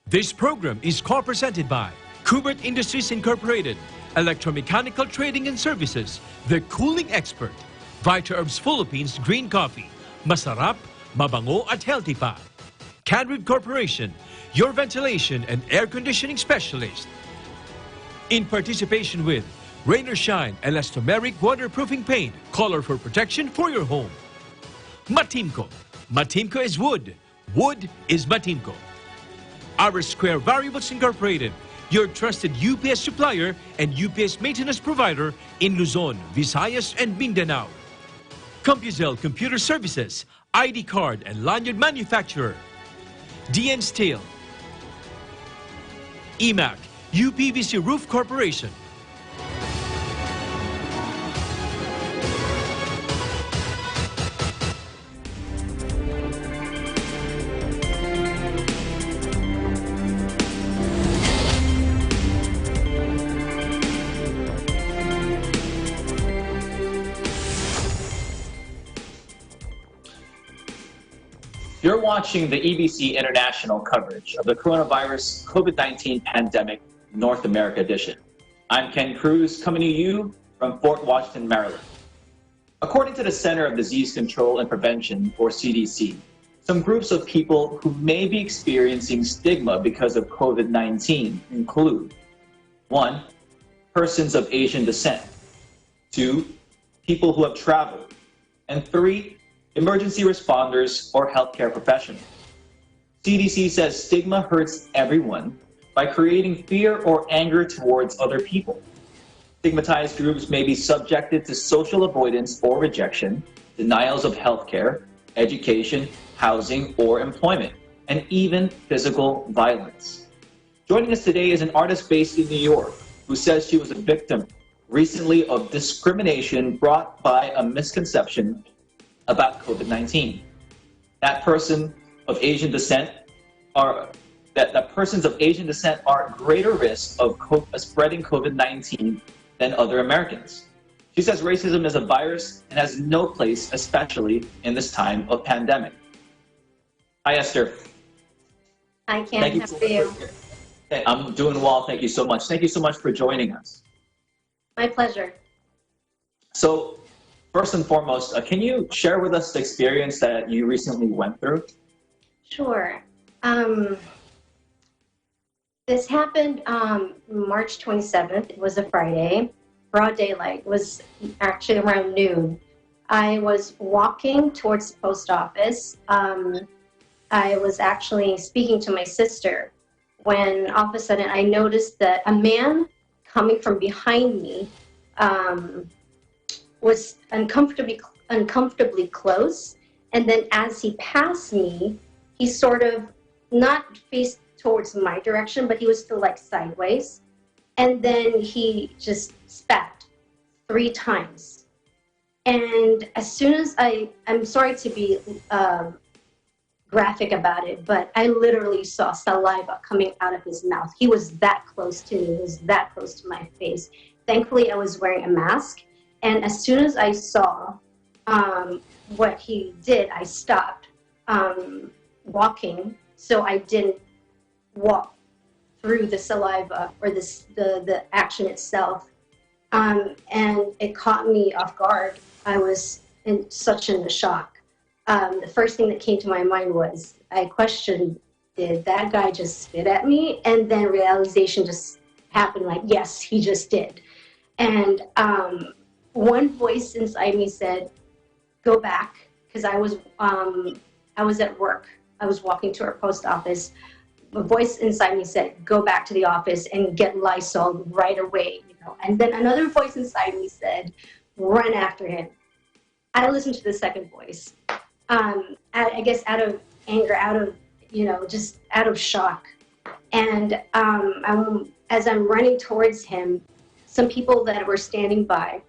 This program is co-presented by Kubert Industries Incorporated, Electromechanical Trading and Services, The Cooling Expert, Vita Herbs Philippines Green Coffee, Masarap, Mabango at Healthy Pa. Canrid Corporation, your ventilation and air conditioning specialist. In participation with Rain or Shine Elastomeric Waterproofing Paint, color for protection for your home. Matimco. Matimco is wood. Wood is Matimco. Our Square Variables Incorporated, your trusted UPS supplier and UPS maintenance provider in Luzon, Visayas, and Mindanao. CompuZell Computer Services, ID card and lanyard manufacturer. DN Steel. EMAC, UPVC Roof Corporation. You're watching the EBC International coverage of the coronavirus COVID-19 pandemic North America edition. I'm Ken Cruz, coming to you from Fort Washington, Maryland. According to the Center of Disease Control and Prevention, or CDC, some groups of people who may be experiencing stigma because of COVID-19 include 1. Persons of Asian descent, 2. People who have traveled, and 3. Emergency responders or healthcare professionals. CDC says stigma hurts everyone by creating fear or anger towards other people. Stigmatized groups may be subjected to social avoidance or rejection, denials of healthcare, education, housing, or employment, and even physical violence. Joining us today is an artist based in New York who says she was a victim recently of discrimination brought by a misconception about COVID-19. That person of Asian descent that persons of Asian descent are at greater risk of spreading COVID-19 than other Americans. She says racism is a virus and has no place, especially in this time of pandemic. Hi, Esther. Hi, Ken. Thank you How so are you? much. Hey, I'm doing well. Thank you so much. Thank you so much for joining us. My pleasure. So, first and foremost, can you share with us the experience that you recently went through? Sure. This happened March 27th. It was a Friday. Broad daylight. It was actually around noon. I was walking towards the post office. I was actually speaking to my sister when all of a sudden I noticed that a man coming from behind me was uncomfortably close. And then as he passed me, he sort of not faced towards my direction, but he was still like sideways. And then he just spat 3 times. And as soon as I'm sorry to be graphic about it, but I literally saw saliva coming out of his mouth. He was that close to me. He was that close to my face. Thankfully, I was wearing a mask. And as soon as I saw what he did, I stopped walking so I didn't walk through the saliva or the action itself. And it caught me off guard. I was in such a shock. The first thing that came to my mind was I questioned, did that guy just spit at me? And then realization just happened like, yes, he just did. And one voice inside me said, go back, because I was at work. I was walking to our post office. A voice inside me said, go back to the office and get Lysol right away. And then another voice inside me said, run after him. I listened to the second voice. I guess out of anger, out of, just out of shock. And as I'm running towards him, some people that were standing by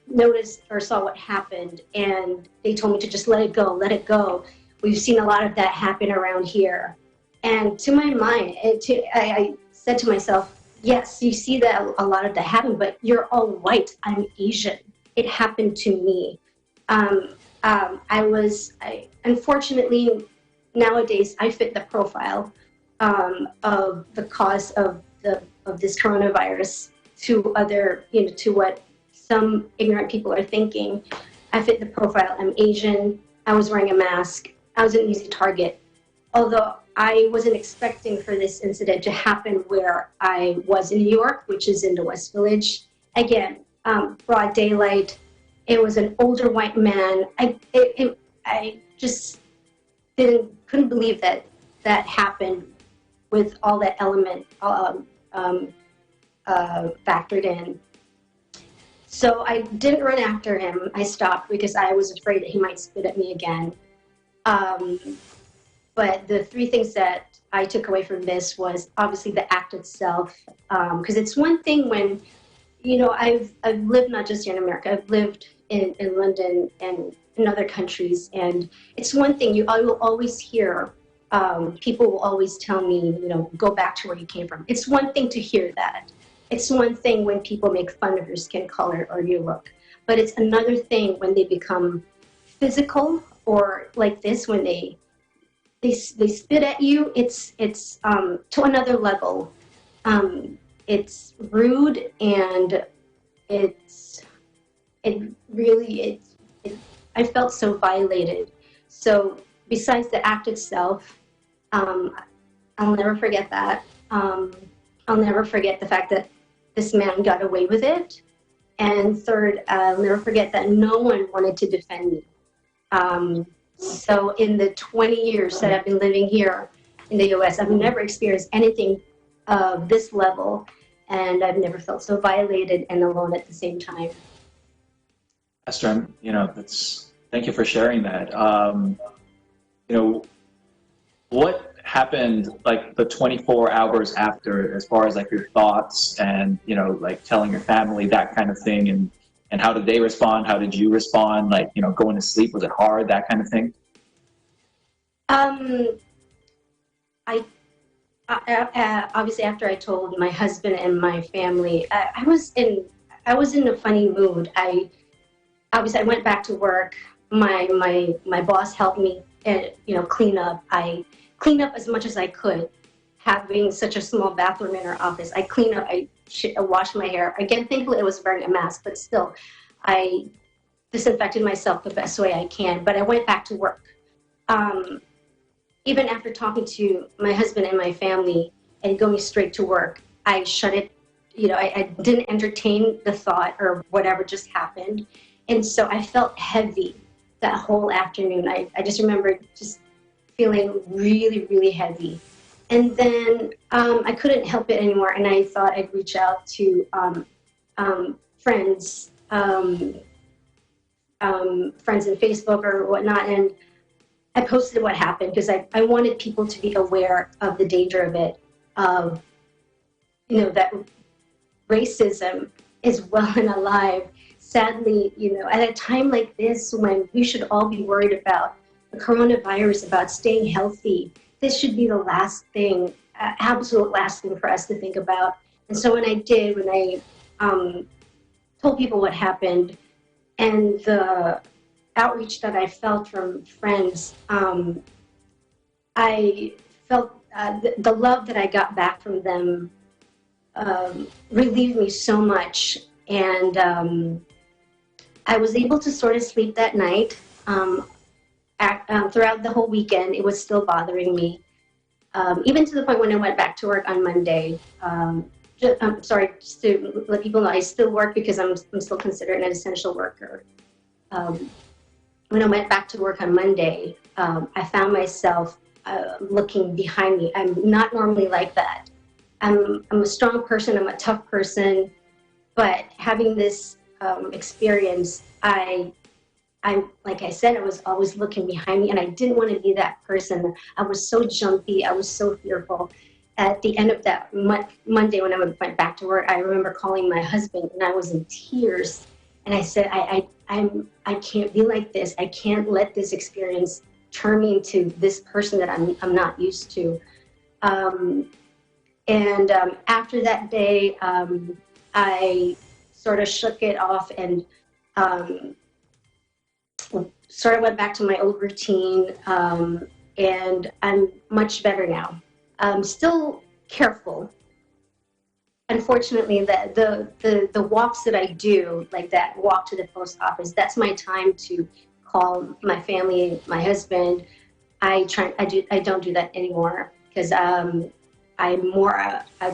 noticed or saw what happened, and they told me to just let it go, let it go. We've seen a lot of that happen around here. And to my mind, I said to myself, yes, you see that a lot of that happen, but you're all white. I'm Asian. It happened to me. Unfortunately, nowadays, I fit the profile of the cause of this coronavirus to other, to what some ignorant people are thinking. I fit the profile. I'm Asian. I was wearing a mask. I was an easy target. Although I wasn't expecting for this incident to happen where I was in New York, which is in the West Village. Again, broad daylight. It was an older white man. I just couldn't believe that happened with all that element factored in. So I didn't run after him. I stopped because I was afraid that he might spit at me again. But the 3 things that I took away from this was obviously the act itself, because it's one thing when, I've lived not just here in America, I've lived in London and in other countries, and it's one thing I will always hear, people will always tell me, go back to where you came from. It's one thing to hear that. It's one thing when people make fun of your skin color or your look, but it's another thing when they become physical or like this, when they spit at you. It's to another level. It's rude, and I felt so violated. So besides the act itself, I'll never forget that. I'll never forget the fact that this man got away with it. And third, I'll never forget that no one wanted to defend me. So in the 20 years that I've been living here in the U.S., I've never experienced anything of this level, and I've never felt so violated and alone at the same time. Esther, thank you for sharing that. What happened like the 24 hours after, as far as like your thoughts and, like telling your family, that kind of thing, and how did they respond? How did you respond? Like, going to sleep, was it hard, that kind of thing? Obviously after I told my husband and my family, I was in I was in a funny mood. I went back to work. My boss helped me, clean up. I cleaned up as much as I could. Having such a small bathroom in our office, I cleaned up. I washed my hair. Again, thankfully, I was wearing a mask, but still, I disinfected myself the best way I can. But I went back to work. Even after talking to my husband and my family and going straight to work, I shut it. I didn't entertain the thought or whatever just happened. And so I felt heavy that whole afternoon. I just remember just feeling really, really heavy. And then I couldn't help it anymore. And I thought I'd reach out to friends, friends in Facebook or whatnot. And I posted what happened because I wanted people to be aware of the danger of it, that racism is well and alive. Sadly, at a time like this when we should all be worried about the coronavirus, about staying healthy, this should be the last thing, absolute last thing for us to think about. And so when I told people what happened and the outreach that I felt from friends, I felt the love that I got back from them relieved me so much. And I was able to sort of sleep that night. Throughout the whole weekend, it was still bothering me. Even to the point when I went back to work on Monday. Just to let people know, I still work because I'm still considered an essential worker. When I went back to work on Monday, I found myself looking behind me. I'm not normally like that. I'm a strong person, I'm a tough person, but having this experience, I like I said, I was always looking behind me, and I didn't want to be that person. I was so jumpy, I was so fearful. At the end of that Monday when I went back to work, I remember calling my husband, and I was in tears. And I said, I can't be like this. I can't let this experience turn me into this person that I'm not used to. After that day, I sort of shook it off and sort of went back to my old routine. And I'm much better now. I'm still careful. Unfortunately, the walks that I do, like that walk to the post office, that's my time to call my family, my husband. I don't do that anymore because I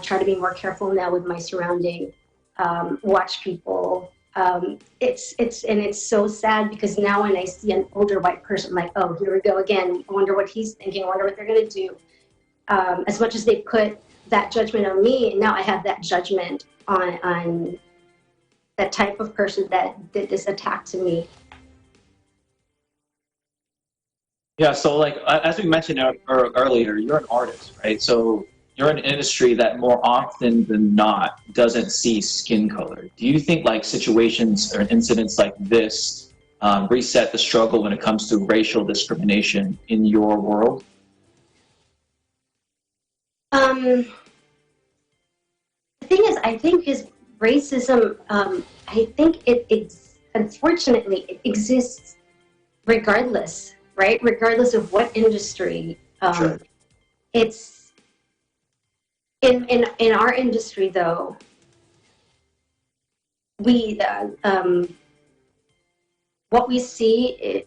try to be more careful now with my surrounding. Watch people. It's so sad because now when I see an older white person, I'm like, oh, here we go again. I wonder what he's thinking. I wonder what they're gonna do. As much as they put that judgment on me, and now I have that judgment on that type of person that did this attack to me. Yeah, so like as we mentioned earlier, you're an artist, right? So you're in an industry that more often than not doesn't see skin color. Do you think like situations or incidents like this reset the struggle when it comes to racial discrimination in your world? The thing is, I think racism, I think unfortunately, it exists regardless, right? Regardless of what industry. Sure. It's, in our industry though, what we see,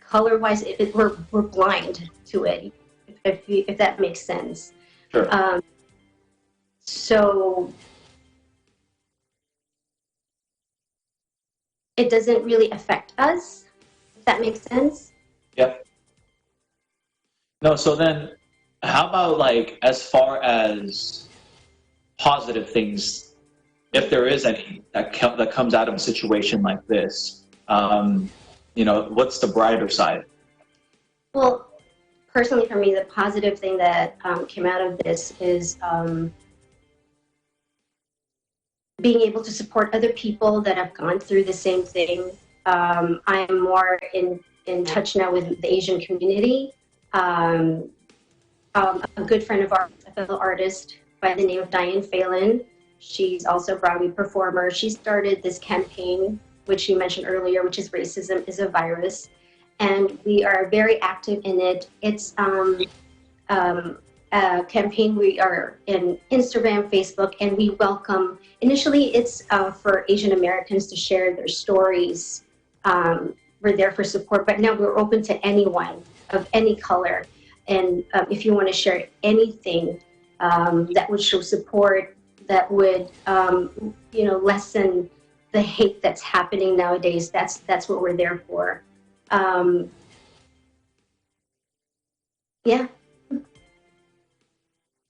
color-wise, we're blind to it, if that makes sense. Sure. So it doesn't really affect us, if that makes sense. Yep. No, so then how about like as far as positive things, if there is any that comes out of a situation like this, what's the brighter side? Well, personally for me, the positive thing that came out of this is being able to support other people that have gone through the same thing. I'm more in touch now with the Asian community. A good friend of ours, a fellow artist by the name of Diane Phelan, She's also a Broadway performer. She started this campaign, which you mentioned earlier, which is Racism is a Virus. And we are very active in it. It's a campaign. We are in Instagram, Facebook, and we welcome, initially it's for Asian Americans to share their stories. We're there for support, but now we're open to anyone of any color. And if you want to share anything that would show support, that would lessen the hate that's happening nowadays, that's what we're there for. Yeah.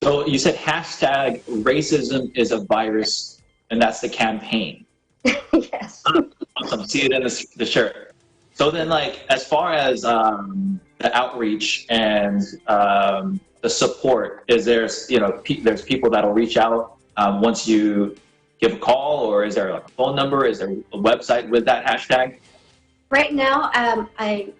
So you said hashtag racism is a virus, and that's the campaign. Yes. Awesome. See it in the shirt. So then, like, as far as the outreach and the support, is there, there's people that'll reach out once you give a call, or is there like a phone number? Is there a website with that hashtag? Right now, I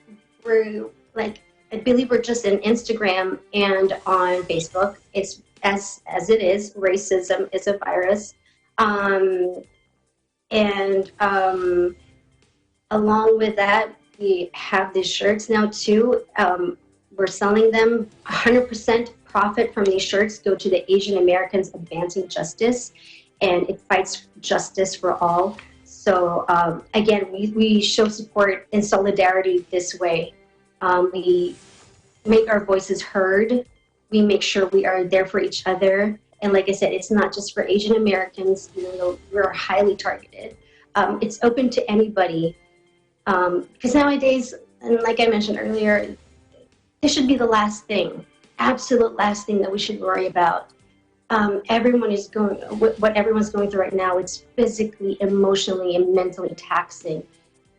believe we're just in Instagram and on Facebook. It's as it is, racism is a virus. Along with that, we have these shirts now too. We're selling them. 100% profit from these shirts go to the Asian Americans Advancing Justice, and it fights justice for all. So again, we show support and solidarity this way. We make our voices heard. We make sure we are there for each other. And like I said, it's not just for Asian Americans, even though we're highly targeted. It's open to anybody. Because nowadays, and like I mentioned earlier, this should be the last thing, absolute last thing that we should worry about. What everyone's going through right now, it's physically, emotionally, and mentally taxing.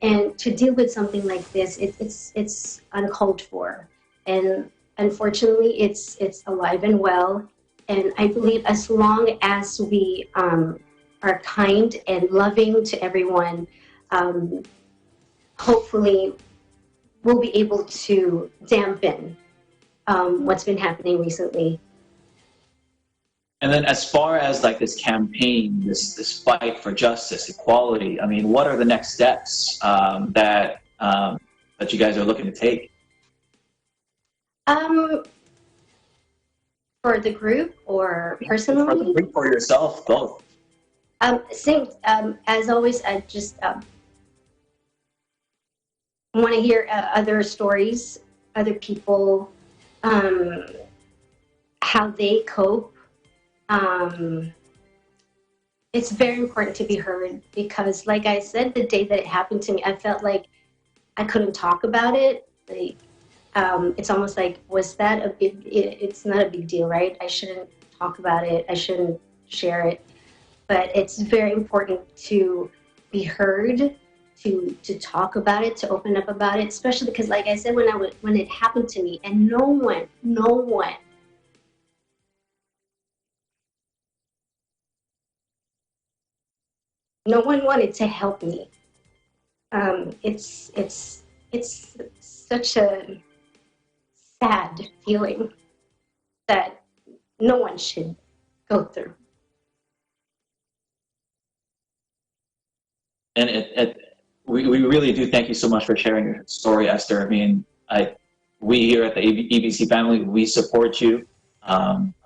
And to deal with something like this, it's uncalled for. And unfortunately, it's alive and well. And I believe as long as we are kind and loving to everyone, hopefully we'll be able to dampen what's been happening recently. And then as far as like this campaign, this fight for justice, equality, I mean, what are the next steps that you guys are looking to take? For the group or personally? For the group or yourself, both. Same, as always, I just want to hear other stories, other people, how they cope. It's very important to be heard because, like I said, the day that it happened to me, I felt like I couldn't talk about it. Like, it's almost like, was that a big? It's not a big deal, right? I shouldn't talk about it. I shouldn't share it. But it's very important to be heard, to talk about it, to open up about it, especially because, like I said, when it happened to me, and no one wanted to help me. It's such a sad feeling that no one should go through. And we really do thank you so much for sharing your story, Esther. I mean, we here at the EBC family, we support you.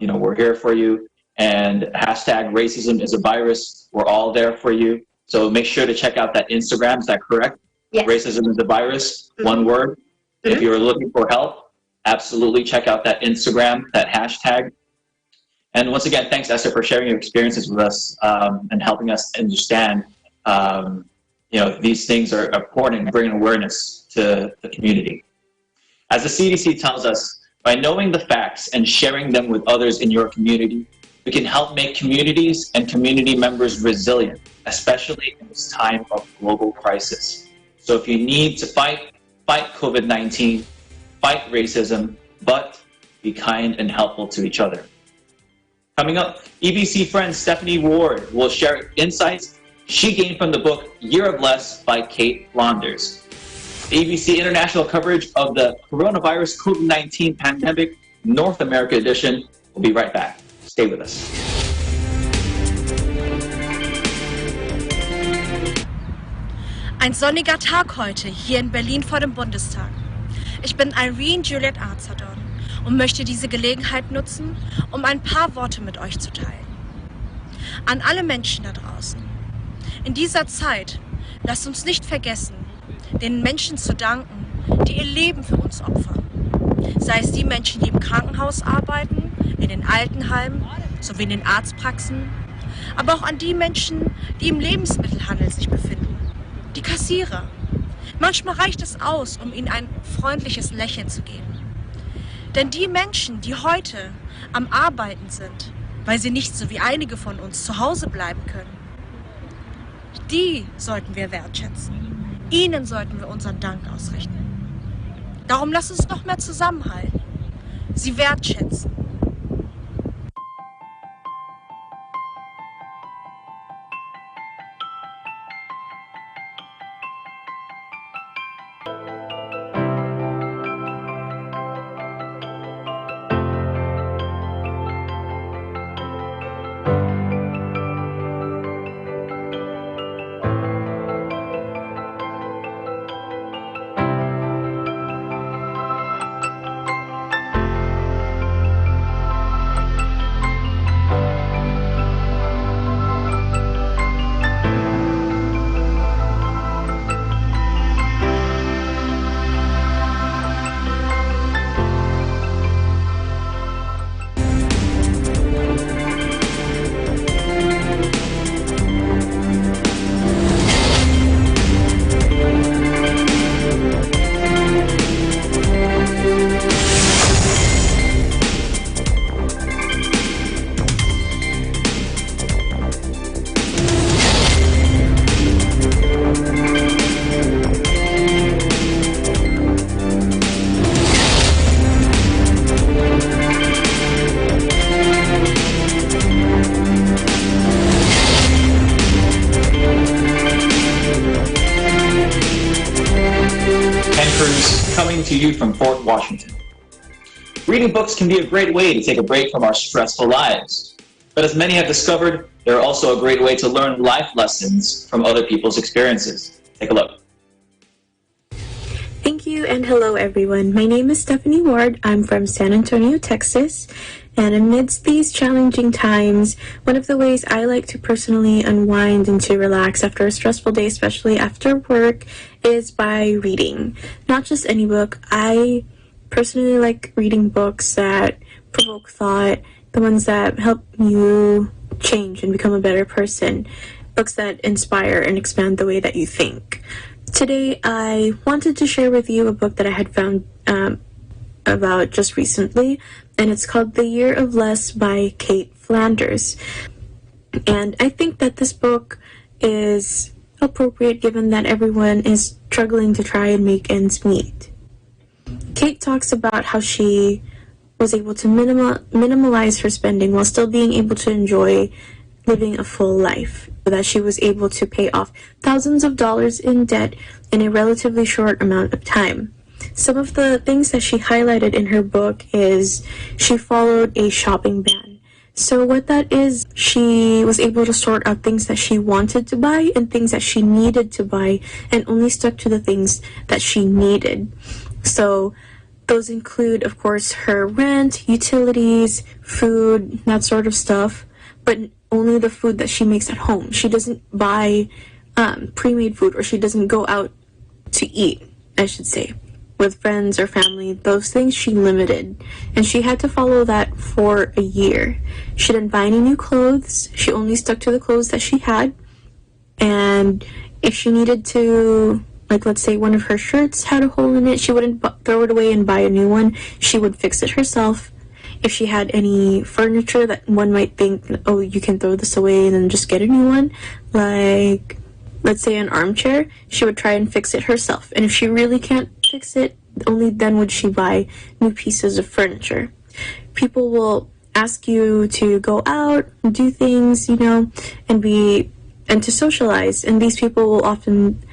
We're here for you. And hashtag racism is a virus. We're all there for you. So make sure to check out that Instagram. Is that correct? Yes. Racism is a virus, one word. Mm-hmm. If you're looking for help, absolutely check out that Instagram, that hashtag. And once again, thanks, Esther, for sharing your experiences with us and helping us understand these things are important and bringing awareness to the community. As the CDC tells us, by knowing the facts and sharing them with others in your community, we can help make communities and community members resilient, especially in this time of global crisis. So if you need to fight COVID-19, fight racism, but be kind and helpful to each other. Coming up, EBC friend Stephanie Ward will share insights she gained from the book Year of Less by Kate Launders. ABC International coverage of the coronavirus COVID-19 pandemic North America edition. We'll be right back. Stay with us. Ein sonniger Tag heute hier in Berlin vor dem Bundestag. Ich bin Irene Juliet Arzadon und möchte diese Gelegenheit nutzen, um ein paar Worte mit euch zu teilen. An alle Menschen da draußen. In dieser Zeit lasst uns nicht vergessen, den Menschen zu danken, die ihr Leben für uns opfern. Sei es die Menschen, die im Krankenhaus arbeiten, in den Altenheimen sowie in den Arztpraxen, aber auch an die Menschen, die im Lebensmittelhandel sich befinden. Die Kassierer. Manchmal reicht es aus, um ihnen ein freundliches Lächeln zu geben. Denn die Menschen, die heute am Arbeiten sind, weil sie nicht so wie einige von uns zu Hause bleiben können, die sollten wir wertschätzen. Ihnen sollten wir unseren Dank ausrichten. Darum lasst uns noch mehr zusammenhalten, sie wertschätzen. Coming to you from Fort Washington. Reading books can be a great way to take a break from our stressful lives. But as many have discovered, they're also a great way to learn life lessons from other people's experiences. Take a look. Thank you and hello everyone. My name is Stephanie Ward. I'm from San Antonio, Texas. And amidst these challenging times, one of the ways I like to personally unwind and to relax after a stressful day, especially after work, is by reading. Not just any book. I personally like reading books that provoke thought, the ones that help you change and become a better person, books that inspire and expand the way that you think. Today, I wanted to share with you a book that I had found about just recently, and it's called The Year of Less by Kate Flanders. And I think that this book is appropriate given that everyone is struggling to try and make ends meet. Kate talks about how she was able to minimalize her spending while still being able to enjoy living a full life, so that she was able to pay off thousands of dollars in debt in a relatively short amount of time. Some of the things that she highlighted in her book is she followed a shopping ban. So what that is, she was able to sort out things that she wanted to buy and things that she needed to buy, and only stuck to the things that she needed. So those include, of course, her rent, utilities, food, that sort of stuff, but only the food that she makes at home. She doesn't buy pre-made food, or she doesn't go out to eat, I should say, with friends or family. Those things she limited, and she had to follow that for a year. She didn't buy any new clothes. She only stuck to the clothes that she had, and if she needed to, like, let's say one of her shirts had a hole in it, she wouldn't throw it away and buy a new one. She would fix it herself. If she had any furniture that one might think, oh, you can throw this away and then just get a new one, like, let's say an armchair, she would try and fix it herself. And if she really can't fix it, only then would she buy new pieces of furniture. People will ask you to go out and do things, and to socialize. And these people will often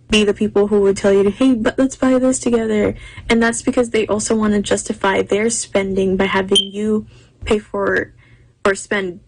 be the people who would tell you, hey, but let's buy this together. And that's because they also want to justify their spending by having you pay for or spend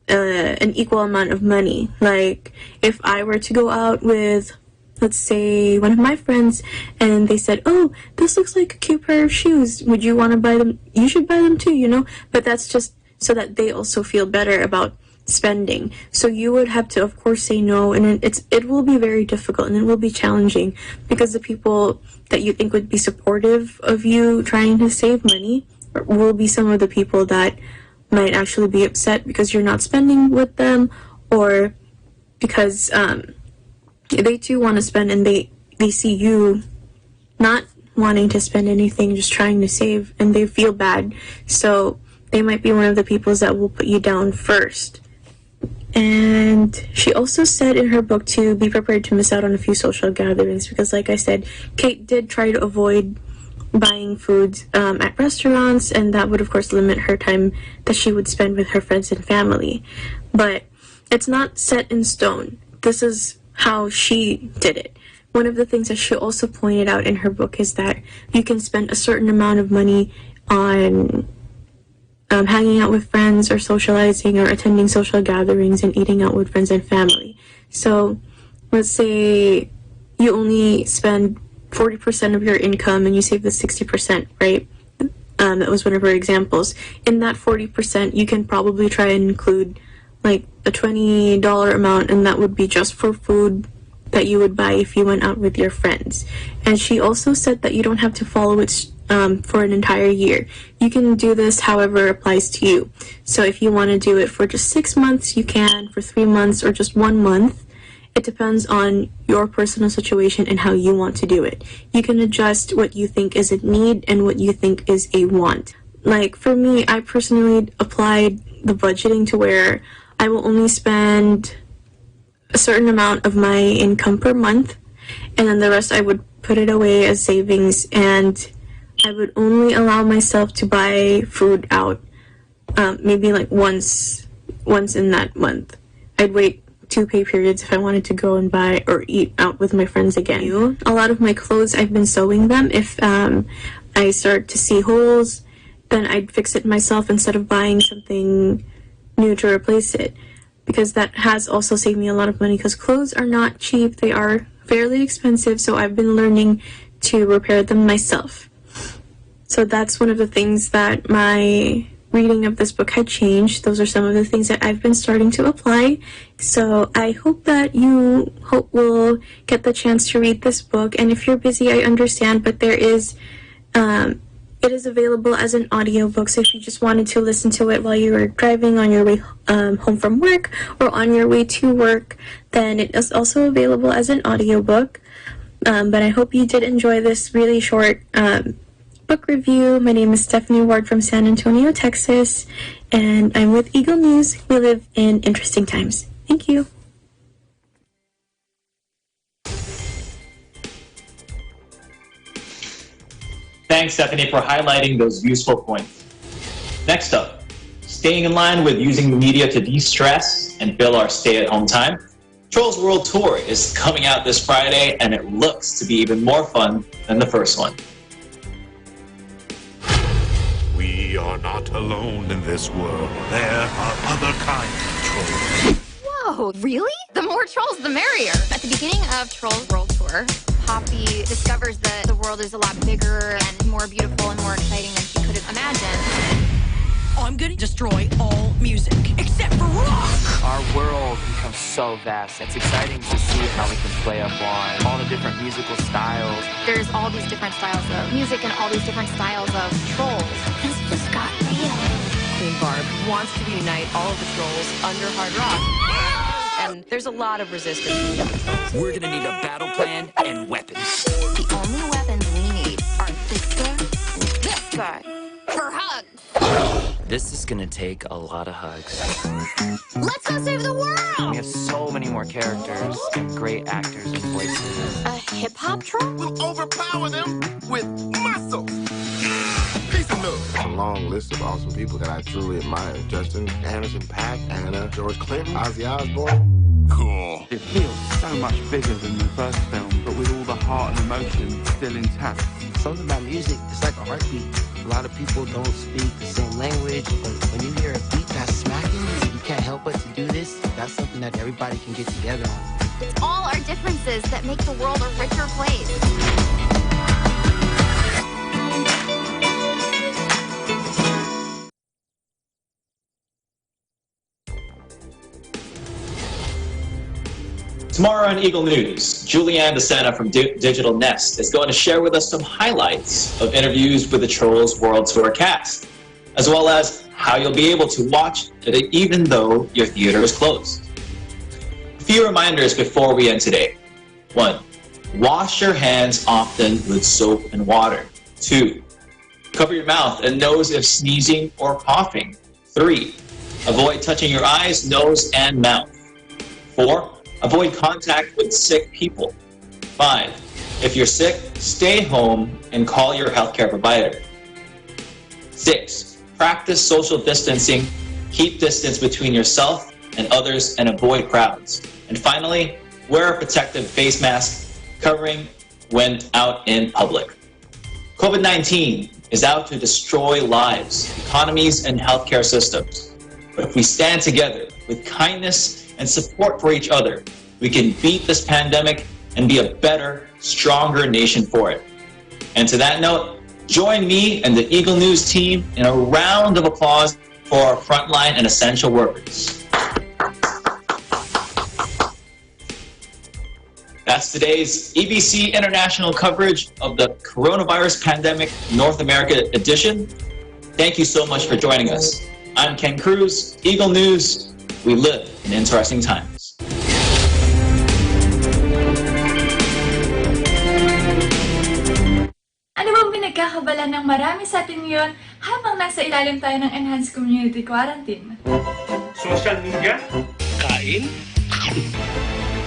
an equal amount of money. Like, if I were to go out with let's say, one of my friends, and they said, oh, this looks like a cute pair of shoes. Would you want to buy them? You should buy them too, you know? But that's just so that they also feel better about spending. So you would have to, of course, say no, and it will be very difficult, and it will be challenging, because the people that you think would be supportive of you trying to save money will be some of the people that might actually be upset because you're not spending with them, or because they too want to spend, and they see you not wanting to spend anything, just trying to save, and they feel bad. So they might be one of the people that will put you down first. And she also said in her book to be prepared to miss out on a few social gatherings, because like I said, Kate did try to avoid buying food at restaurants, and that would of course limit her time that she would spend with her friends and family. But it's not set in stone. This is how she did it. One of the things that she also pointed out in her book is that you can spend a certain amount of money on hanging out with friends, or socializing, or attending social gatherings, and eating out with friends and family. So let's say you only spend 40% of your income and you save the 60%, right? That was one of her examples. In that 40%, you can probably try and include like a $20 amount, and that would be just for food that you would buy if you went out with your friends. And she also said that you don't have to follow it for an entire year. You can do this however applies to you. So if you want to do it for just 6 months, you can, for 3 months, or just 1 month. It depends on your personal situation and how you want to do it. You can adjust what you think is a need and what you think is a want. Like for me, I personally applied the budgeting to where I will only spend a certain amount of my income per month, and then the rest I would put it away as savings, and I would only allow myself to buy food out maybe like once in that month. I'd wait 2 pay periods if I wanted to go and buy or eat out with my friends again. A lot of my clothes, I've been sewing them. If I start to see holes, then I'd fix it myself instead of buying something new to replace it, because that has also saved me a lot of money, because clothes are not cheap. They are fairly expensive, so I've been learning to repair them myself. So that's one of the things that my reading of this book had changed. Those are some of the things that I've been starting to apply. So I hope that you will get the chance to read this book. And if you're busy, I understand, but there is it is available as an audiobook. So if you just wanted to listen to it while you were driving on your way home from work, or on your way to work, then it is also available as an audiobook. But I hope you did enjoy this really short book review. My name is Stephanie Ward from San Antonio, Texas, and I'm with Eagle News. We live in interesting times. Thank you. Thanks, Stephanie, for highlighting those useful points. Next up, staying in line with using the media to de-stress and fill our stay-at-home time, Trolls World Tour is coming out this Friday, and it looks to be even more fun than the first one. We are not alone in this world. There are other kinds of trolls. Whoa, really? The more trolls, the merrier. At the beginning of Trolls World Tour, Poppy discovers that the world is a lot bigger and more beautiful and more exciting than she could have imagined. I'm gonna destroy all music, except for rock! Our world becomes so vast. It's exciting to see how we can play up on all the different musical styles. There's all these different styles of music and all these different styles of trolls. This just got real. Queen Barb wants to unite all of the trolls under hard rock. And there's a lot of resistance from the other trolls. We're gonna need a battle plan and weapons. The only weapons we need are this guy and this guy. For hugs! This is gonna take a lot of hugs. Let's go save the world! We have so many more characters and great actors and voices. A hip-hop troll? We'll overpower them with muscle! Peace and love. A long list of awesome people that I truly admire. Justin, Anderson, Paak, Anna, George Clinton, Ozzy Osbourne. Cool. It feels so much bigger than the first film, but with all the heart and emotion still intact. Something about music, it's like a heartbeat. A lot of people don't speak the same language, but when you hear a beat that's smacking, you can't help but to do this. That's something that everybody can get together on. It's all our differences that make the world a richer place. Tomorrow on Eagle News, Julianne DeSena from Digital Nest is going to share with us some highlights of interviews with the Trolls World Tour cast, as well as how you'll be able to watch it even though your theater is closed. A few reminders before we end today. 1. Wash your hands often with soap and water. 2. Cover your mouth and nose if sneezing or coughing. 3. Avoid touching your eyes, nose, and mouth. 4. Avoid contact with sick people. 5. If you're sick, stay home and call your healthcare provider. 6. Practice social distancing. Keep distance between yourself and others and avoid crowds. And finally, wear a protective face mask covering when out in public. COVID-19 is out to destroy lives, economies, and healthcare systems. But if we stand together with kindness and support for each other, we can beat this pandemic and be a better, stronger nation for it. And to that note, join me and the Eagle News team in a round of applause for our frontline and essential workers. That's today's EBC International coverage of the Coronavirus Pandemic North America edition. Thank you so much for joining us. I'm Ken Cruz, Eagle News. We live in interesting times. Ano bang pinagkakabalan ng marami sa atin ngayon habang nasa ilalim tayo ng Enhanced Community Quarantine? Social media? Kain?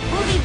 Movie